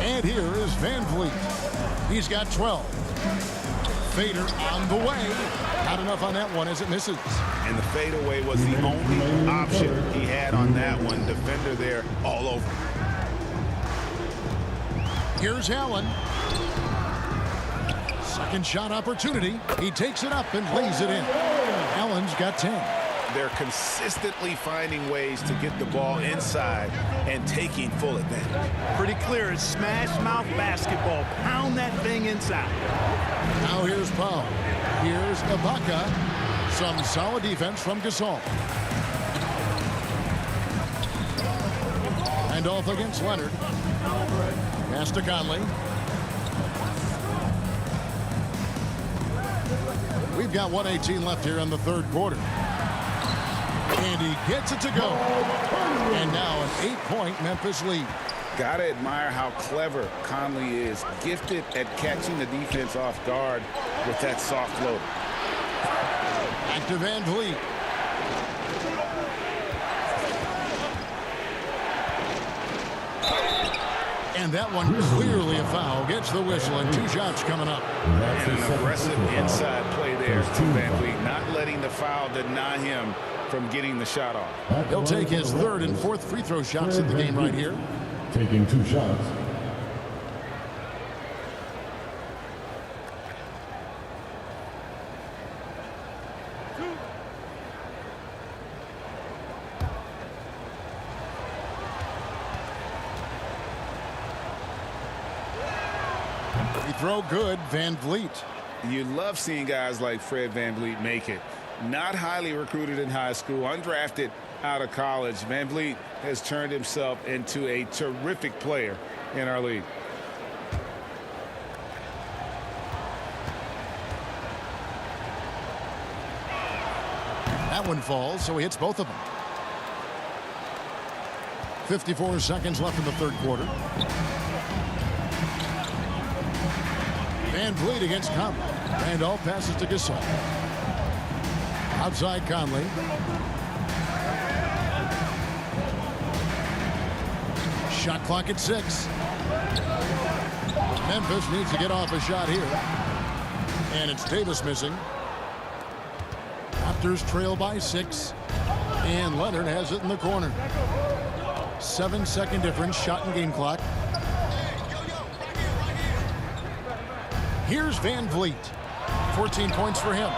And here is Van Vliet. He's got 12. Fader on the way. Not enough on that one as it misses. And the fadeaway was the only option he had on that one. Defender there all over. Here's Allen. Second shot opportunity. He takes it up and lays it in. Allen's got 10. They're consistently finding ways to get the ball inside and taking full advantage. Pretty clear. It's smash mouth basketball. Pound that thing inside. Now here's Powell. Here's Ibaka. Some solid defense from Gasol. And off against Leonard. Pass to Conley. We've got 1:18 left here in the third quarter. And he gets it to go. And now an 8-point Memphis lead. Gotta admire how clever Conley is. Gifted at catching the defense off guard with that soft floater. Back to Van Vliet. And that one clearly a foul. Gets the whistle and 2 shots coming up. And an aggressive inside play there to Van Vliet. Not letting the foul deny him from getting the shot off. He'll take his 3rd and 4th free throw shots in the game right here. Taking 2 shots. Free throw good, Van Vliet. You love seeing guys like Fred Van Vliet make it. Not highly recruited in high school, undrafted out of college. Van Vliet has turned himself into a terrific player in our league. That one falls, so he hits both of them. 54 seconds left in the third quarter. Van Vliet against Conley. And all passes to Gasol. Outside Conley. Shot clock at 6. Memphis needs to get off a shot here. And it's Davis missing. Raptors trail by 6. And Leonard has it in the corner. 7-second difference, shot and game clock. Here's Van Vliet. 14 points for him.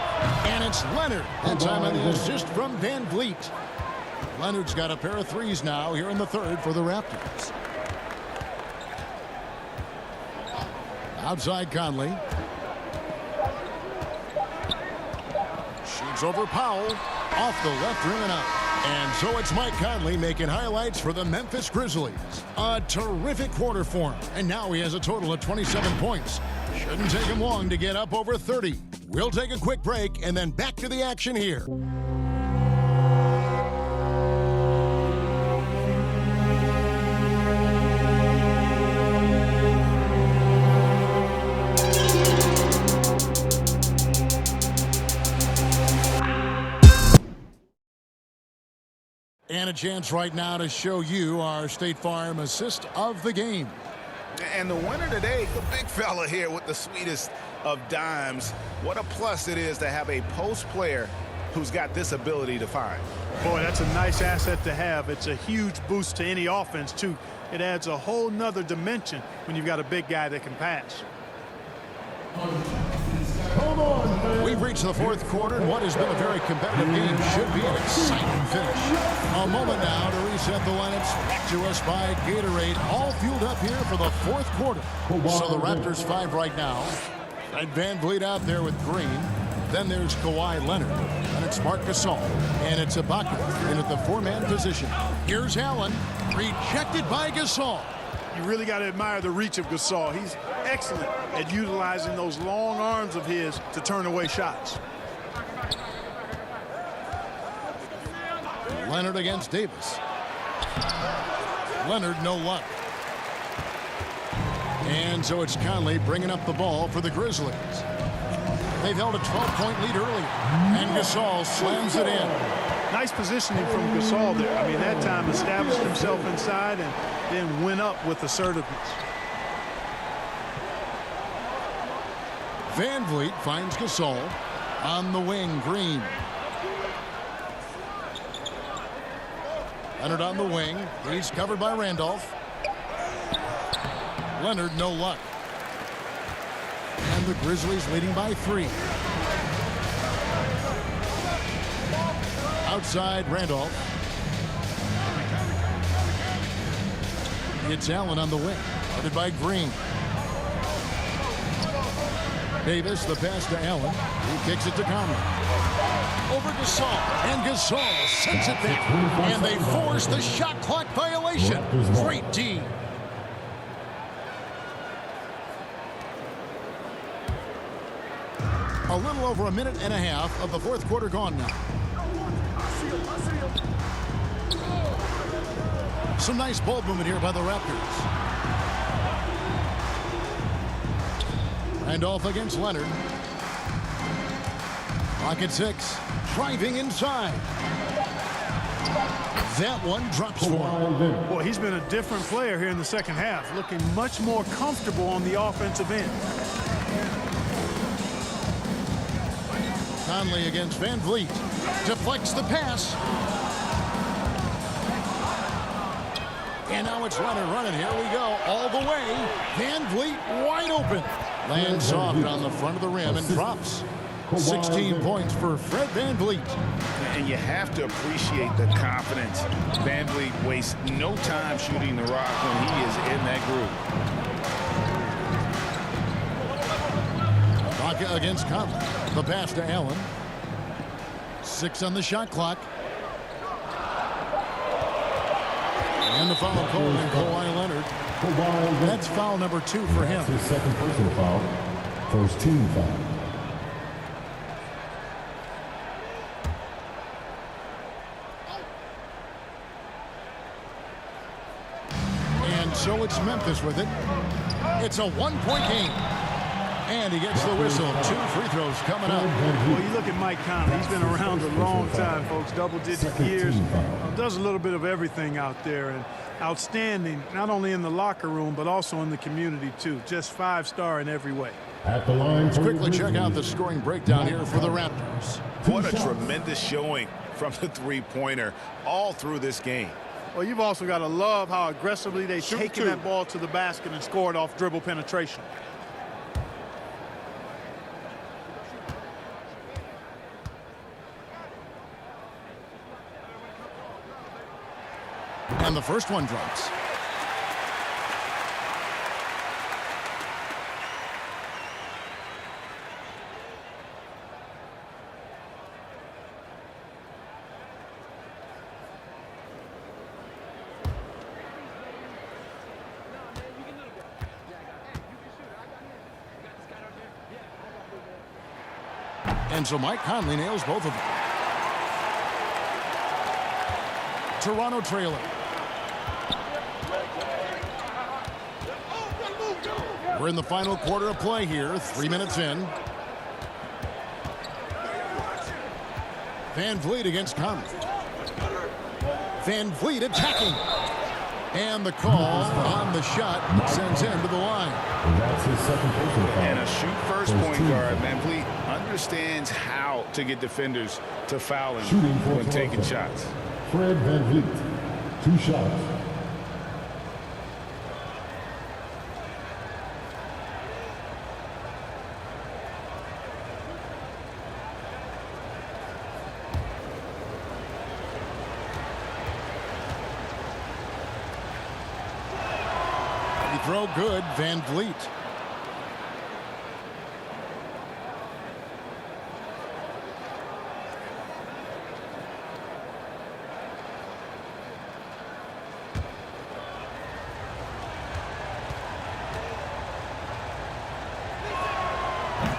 And it's Leonard. That time on the assist from Van Vliet. Leonard's got a pair of threes now here in the third for the Raptors. Outside Conley. Shoots over Powell. Off the left rim and out. And so it's Mike Conley making highlights for the Memphis Grizzlies. A terrific quarter for him. And now he has a total of 27 points. Shouldn't take him long to get up over 30. We'll take a quick break and then back to the action here. And a chance right now to show you our State Farm assist of the game. And the winner today, the big fella here with the sweetest of dimes. What a plus it is to have a post player who's got this ability to find. Boy, that's a nice asset to have. It's a huge boost to any offense, too. It adds a whole nother dimension when you've got a big guy that can pass. We've reached the fourth quarter, and what has been a very competitive game should be an exciting finish. A moment now to reset the lineups. Back to us by Gatorade, all fueled up here for the fourth quarter. So the Raptors 5 right now. And Van Vliet out there with Green. Then there's Kawhi Leonard. And it's Marc Gasol. And it's Ibaka in at the 4-man position. Here's Allen, rejected by Gasol. You really got to admire the reach of Gasol. He's excellent at utilizing those long arms of his to turn away shots. Leonard against Davis. Leonard, no luck. And so it's Conley bringing up the ball for the Grizzlies. They've held a 12-point lead earlier. And Gasol slams it in. Nice positioning from Gasol there. I mean, that time established himself inside and then went up with assertiveness. Van Vliet finds Gasol on the wing. Green. Leonard on the wing. He's covered by Randolph. Leonard, no luck. And the Grizzlies leading by 3. Outside Randolph. It's Allen on the wing. Guarded by Green. Davis, the pass to Allen. He kicks it to Conley. Over Gasol. And Gasol sends it back. And they force the shot clock violation. Great D. A little over a minute and a half of the fourth quarter gone now. Some nice ball movement here by the Raptors. And off against Leonard. Clock at 6. Driving inside. That one drops for him. Boy, he's been a different player here in the second half, looking much more comfortable on the offensive end. Conley against Van Vliet. Deflects the pass. And now it's Leonard running. Here we go. All the way. Van Vliet wide open. Lands soft on the front of the rim and drops. 16 points for Fred Van Vliet. And you have to appreciate the confidence. Van Vliet wastes no time shooting the rock when he is in that groove. Ibaka against Conley. The pass to Allen. 6 on the shot clock. And the foul called on Kawhi Leonard. That's foul number 2 for him. His second personal foul. First team foul. And so it's Memphis with it. It's a 1-point game. And he gets the whistle. 2 free throws coming up. Well, you look at Mike Conley. He's been around a long time, folks. Double-digit years. Does a little bit of everything out there. And outstanding, not only in the locker room, but also in the community, too. Just 5-star in every way. At the line. Let's quickly check out the scoring breakdown here for the Raptors. What a tremendous showing from the three-pointer all through this game. Well, you've also got to love how aggressively they've taken that ball to the basket and scored off dribble penetration. And the first one drops. And so Mike Conley nails both of them. Toronto trailer. We're in the final quarter of play here, 3 minutes in. Van Vliet against Conley. Van Vliet attacking. And the call on the shot sends him to the line. That's his second personal foul. And a shoot-first point guard, Van Vliet understands how to get defenders to foul him when taking shots. Fred Van Vliet, 2 shots. Throw good, Van Vliet.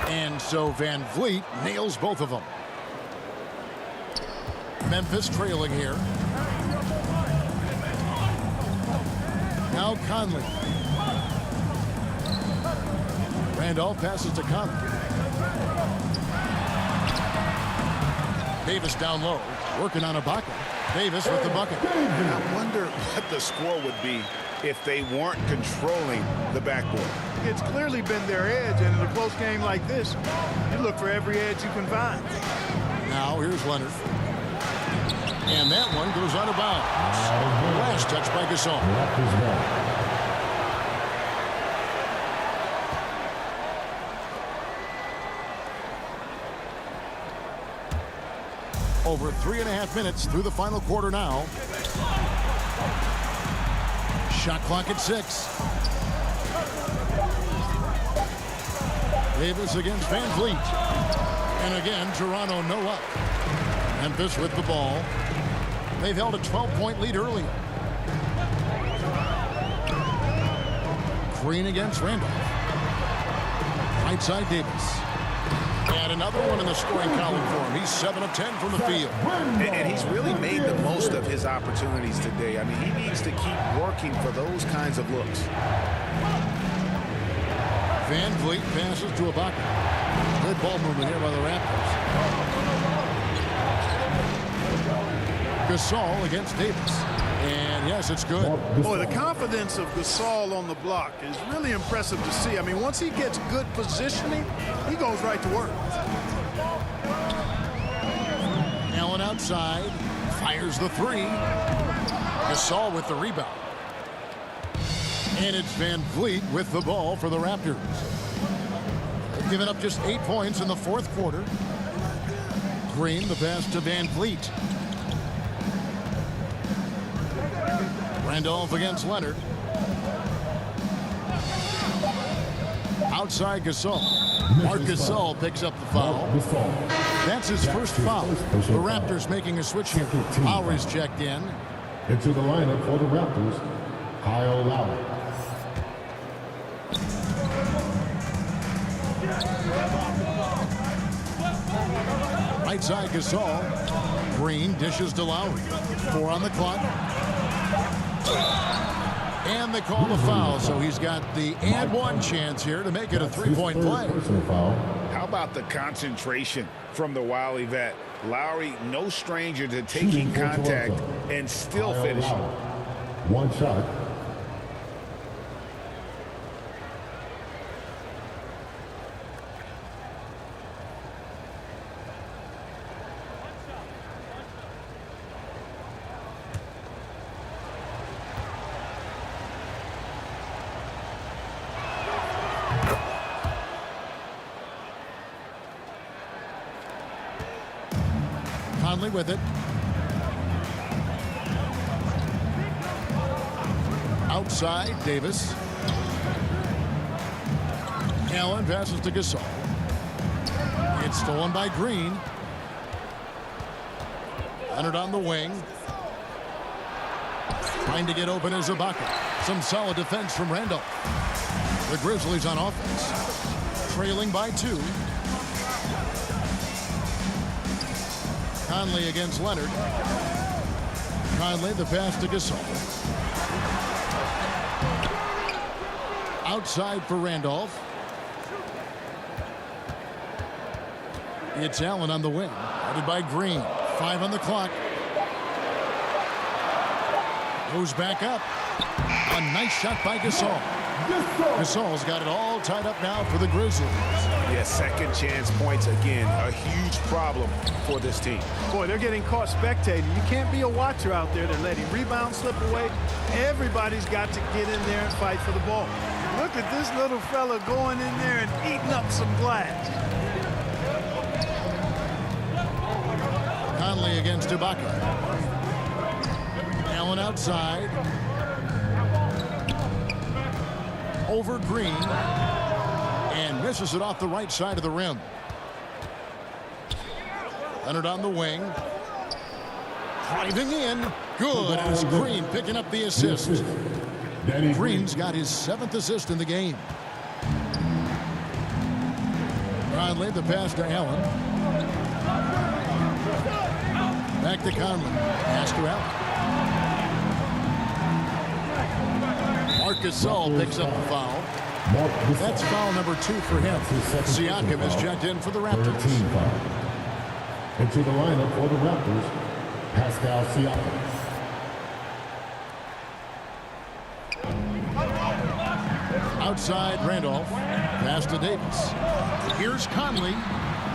And so Van Vliet nails both of them. Memphis trailing here. Now Conley. Randolph passes to Conley. Davis down low, working on Ibaka. Davis with the bucket. I wonder what the score would be if they weren't controlling the backboard. It's clearly been their edge, and in a close game like this, you look for every edge you can find. Now here's Leonard. And that one goes out of bounds. Last touch by Gasol. Over 3.5 minutes through the final quarter now. Shot clock at 6. Davis against Van Vliet. And again, Toronto no up. Memphis with the ball. They've held a 12-point lead earlier. Green against Randolph. Right side Davis. And another one in the scoring column for him. He's 7 of 10 from the field. And he's really made the most of his opportunities today. I mean, he needs to keep working for those kinds of looks. Van Vliet passes to Ibaka. Good ball movement here by the Raptors. Gasol against Davis. And yes, it's good. Boy, the confidence of Gasol on the block is really impressive to see. I mean, once he gets good positioning, he goes right to work. Allen outside, fires the 3. Gasol with the rebound. And it's Van Vliet with the ball for the Raptors. They've given up just 8 points in the fourth quarter. Green, the pass to Van Vliet. Randolph against Leonard. Outside Gasol. Marc Gasol picks up the foul. That's his first foul. The Raptors making a switch here. Lowry's checked in. Into the lineup for the Raptors, Kyle Lowry. Right side Gasol. Green dishes to Lowry. 4 on the clock. And they call the foul, so he's got the and one chance here to make it a 3-point play. How about the concentration from the Wiley vet? Lowry, no stranger to taking contact and still finishing. 1 shot. Conley with it. Outside, Davis. Allen passes to Gasol. It's stolen by Green. Leonard on the wing. Trying to get open is Ibaka. Some solid defense from Randolph. The Grizzlies on offense. Trailing by 2. Conley against Leonard. Conley, the pass to Gasol. Outside for Randolph. It's Allen on the wing. Headed by Green. 5 on the clock. Goes back up. A nice shot by Gasol. Gasol's got it all tied up now for the Grizzlies. Yeah, second chance points again. A huge problem for this team. Boy, they're getting caught spectating. You can't be a watcher out there. They're letting rebounds slip away. Everybody's got to get in there and fight for the ball. Look at this little fella going in there and eating up some glass. Conley against Ibaka. Allen outside. Over Green. And misses it off the right side of the rim. Leonard on the wing. Driving in. Good. As Green picking up the assist. Green's got his 7th assist in the game. Conley, the pass to Allen. Back to Conley. Pass to Allen. Gasol picks up the foul. That's foul number 2 for him. Siakam is checked in for the Raptors. Into the lineup for the Raptors, Pascal Siakam. Outside Randolph. Pass to Davis. Here's Conley.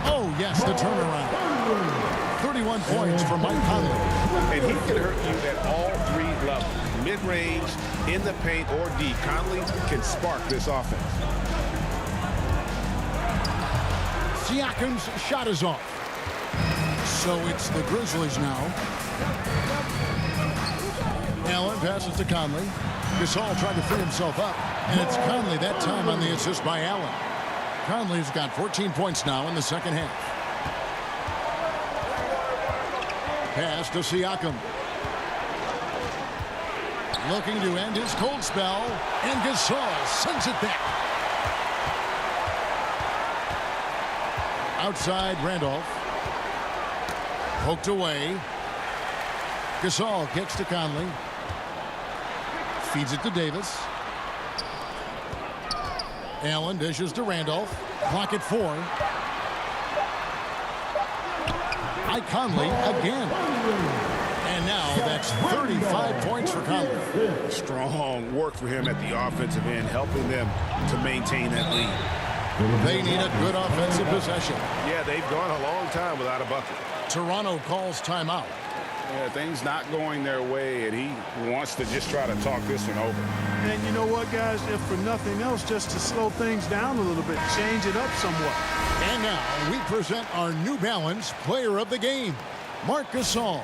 Oh, yes, the turnaround. 31 points for Mike Conley. And he can hurt you at all 3 levels. Mid-range, in the paint, or deep. Conley can spark this offense. Siakam's shot is off. So it's the Grizzlies now. Allen passes to Conley. Gasol tried to free himself up. And it's Conley that time on the assist by Allen. Conley's got 14 points now in the second half. Pass to Siakam. Looking to end his cold spell. And Gasol sends it back. Outside Randolph. Poked away. Gasol kicks to Conley. Feeds it to Davis. Allen dishes to Randolph. Clock at 4. By Conley again. And now that's 35 points for Conley. Strong work for him at the offensive end, helping them to maintain that lead. They need a good offensive possession. Yeah, they've gone a long time without a bucket. Toronto calls timeout. Yeah, things not going their way, and he wants to just try to talk this one over. And you know what, guys? If for nothing else, just to slow things down a little bit, change it up somewhat. And now we present our New Balance Player of the Game, Marc Gasol.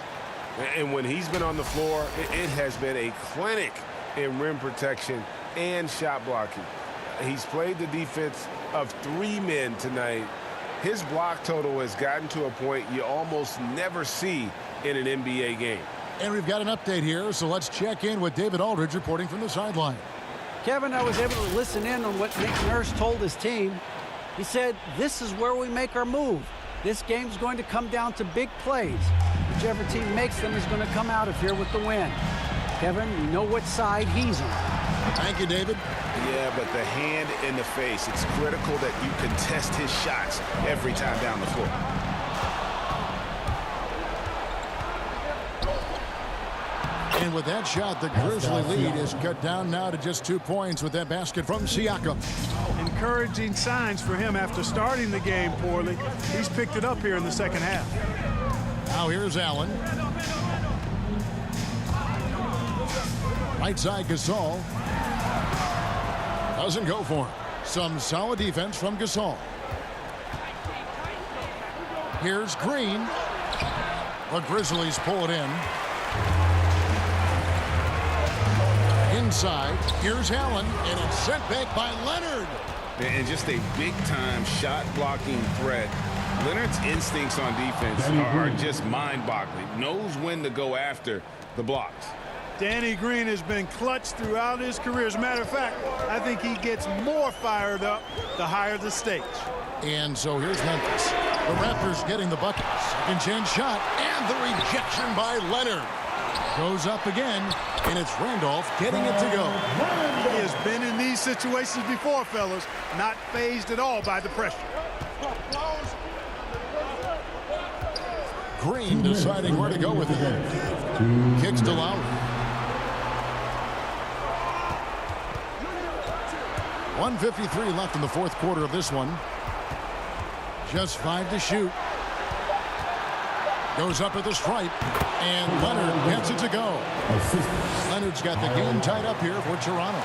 And when he's been on the floor, it has been a clinic in rim protection and shot blocking. He's played the defense of 3 men tonight. His block total has gotten to a point you almost never see in an NBA game. And we've got an update here, so let's check in with David Aldridge reporting from the sideline. Kevin, I was able to listen in on what Nick Nurse told his team. He said, this is where we make our move. This game's going to come down to big plays. Whichever team makes them is going to come out of here with the win. Kevin, you know what side he's on. Thank you, David. Yeah, but the hand in the face, it's critical that you contest his shots every time down the floor. And with that shot, the Grizzly lead is cut down now to just 2 points with that basket from Siakam. Encouraging signs for him after starting the game poorly. He's picked it up here in the second half. Now here's Allen. Right side Gasol. Doesn't go for him. Some solid defense from Gasol. Here's Green. The Grizzlies pull it in. Inside, here's Allen, and it's sent back by Leonard. And just a big-time shot-blocking threat. Leonard's instincts on defense are just mind-boggling. Knows when to go after the blocks. Danny Green has been clutch throughout his career. As a matter of fact, I think he gets more fired up the higher the stakes. And so here's Memphis. The Raptors getting the bucket. Second chance shot, and the rejection by Leonard. Goes up again, and it's Randolph getting it to go. He has been in these situations before, fellas. Not fazed at all by the pressure. Green deciding where to go with it. Kicks to Lowry. 1:53 left in the fourth quarter of this one. Just 5 to shoot. Goes up at the stripe, and Leonard gets it to go. Leonard's got the game tied up here for Toronto.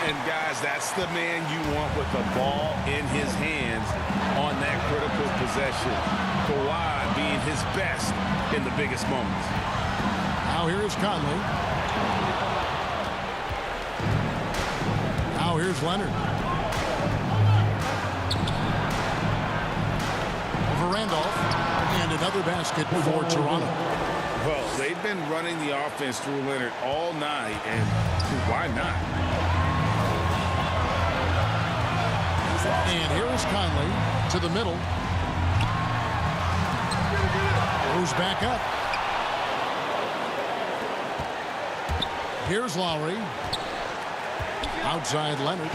And guys, that's the man you want with the ball in his hands on that critical possession. Kawhi being his best in the biggest moments. Now here's Conley. Now here's Leonard. Over Randolph. And another basket for Toronto. Well, they've been running the offense through Leonard all night, and why not? And here is Conley to the middle. Goes back up. Here's Lowry. Outside Leonard.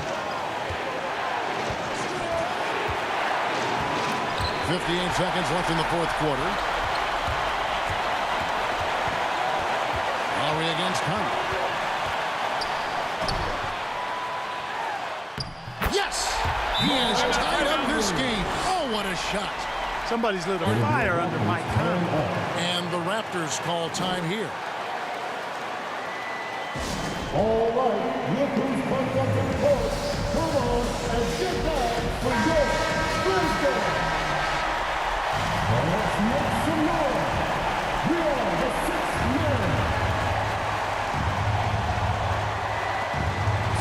58 seconds left in the fourth quarter. Lowry against Conley. Yes! He has tied up this game. Oh, what a shot. Somebody's lit a fire under Mike Conley. And the Raptors call time here. All right, look who's pumped up in the court. Come on and get down for your Grizzlies. Let's make some noise. We are the sixth man.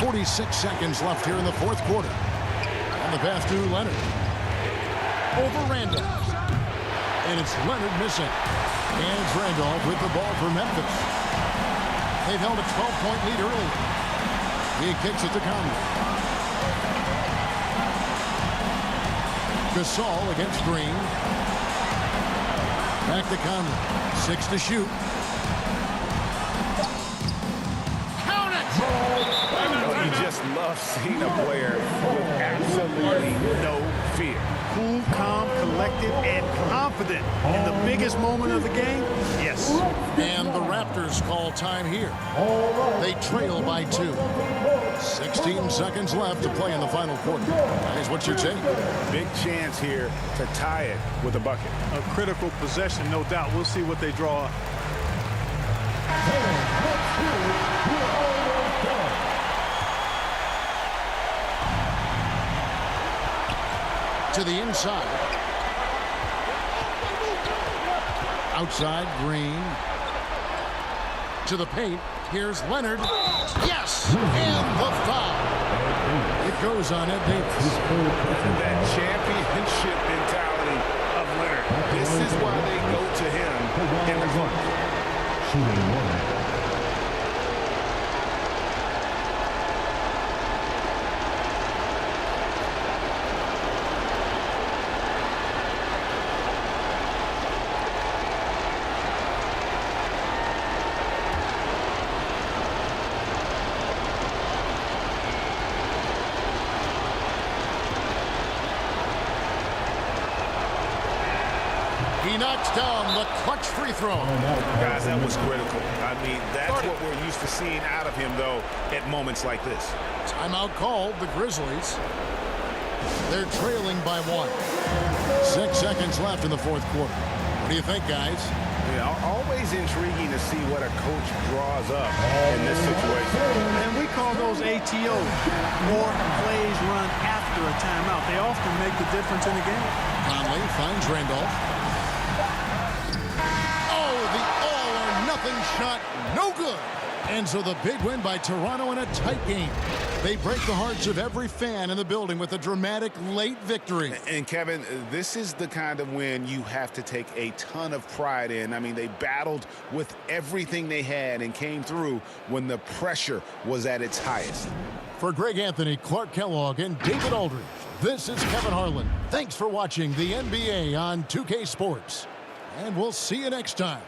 46 seconds left here in the fourth quarter. On the pass to Leonard. Over Randolph. And it's Leonard missing. And it's Randolph with the ball for Memphis. They've held a 12-point lead early. He kicks it to Conley. Gasol against Green. Back to Conley. 6 to shoot. Count it! You just love seeing a player with absolutely no fear. Cool, calm, collected, and confident in the biggest moment of the game. Yes. And the Raptors call time here. They trail by 2. 16 seconds left to play in the final quarter. Guys, what's your take? Big chance here to tie it with a bucket. A critical possession, no doubt. We'll see what they draw up. To the inside. Outside, Green. To the paint. Here's Leonard. Yes! And the foul. It goes on Ed Davis. That championship mentality of Leonard. This is why they go to him in the clutch. Shooting one. He knocks down the clutch free throw. Guys, that was critical. I mean, that's what we're used to seeing out of him, though, at moments like this. Timeout called, the Grizzlies. They're trailing by 1. 6 seconds left in the fourth quarter. What do you think, guys? Yeah, always intriguing to see what a coach draws up in this situation. And we call those ATOs, or plays run after a timeout. They often make the difference in the game. Conley finds Randolph. nothing shot, no good. And so the big win by Toronto in a tight game. They break the hearts of every fan in the building with a dramatic late victory. And Kevin, this is the kind of win you have to take a ton of pride in. I mean, they battled with everything they had and came through when the pressure was at its highest. For Greg Anthony, Clark Kellogg, and David Aldridge, this is Kevin Harlan. Thanks for watching the NBA on 2K Sports. And we'll see you next time.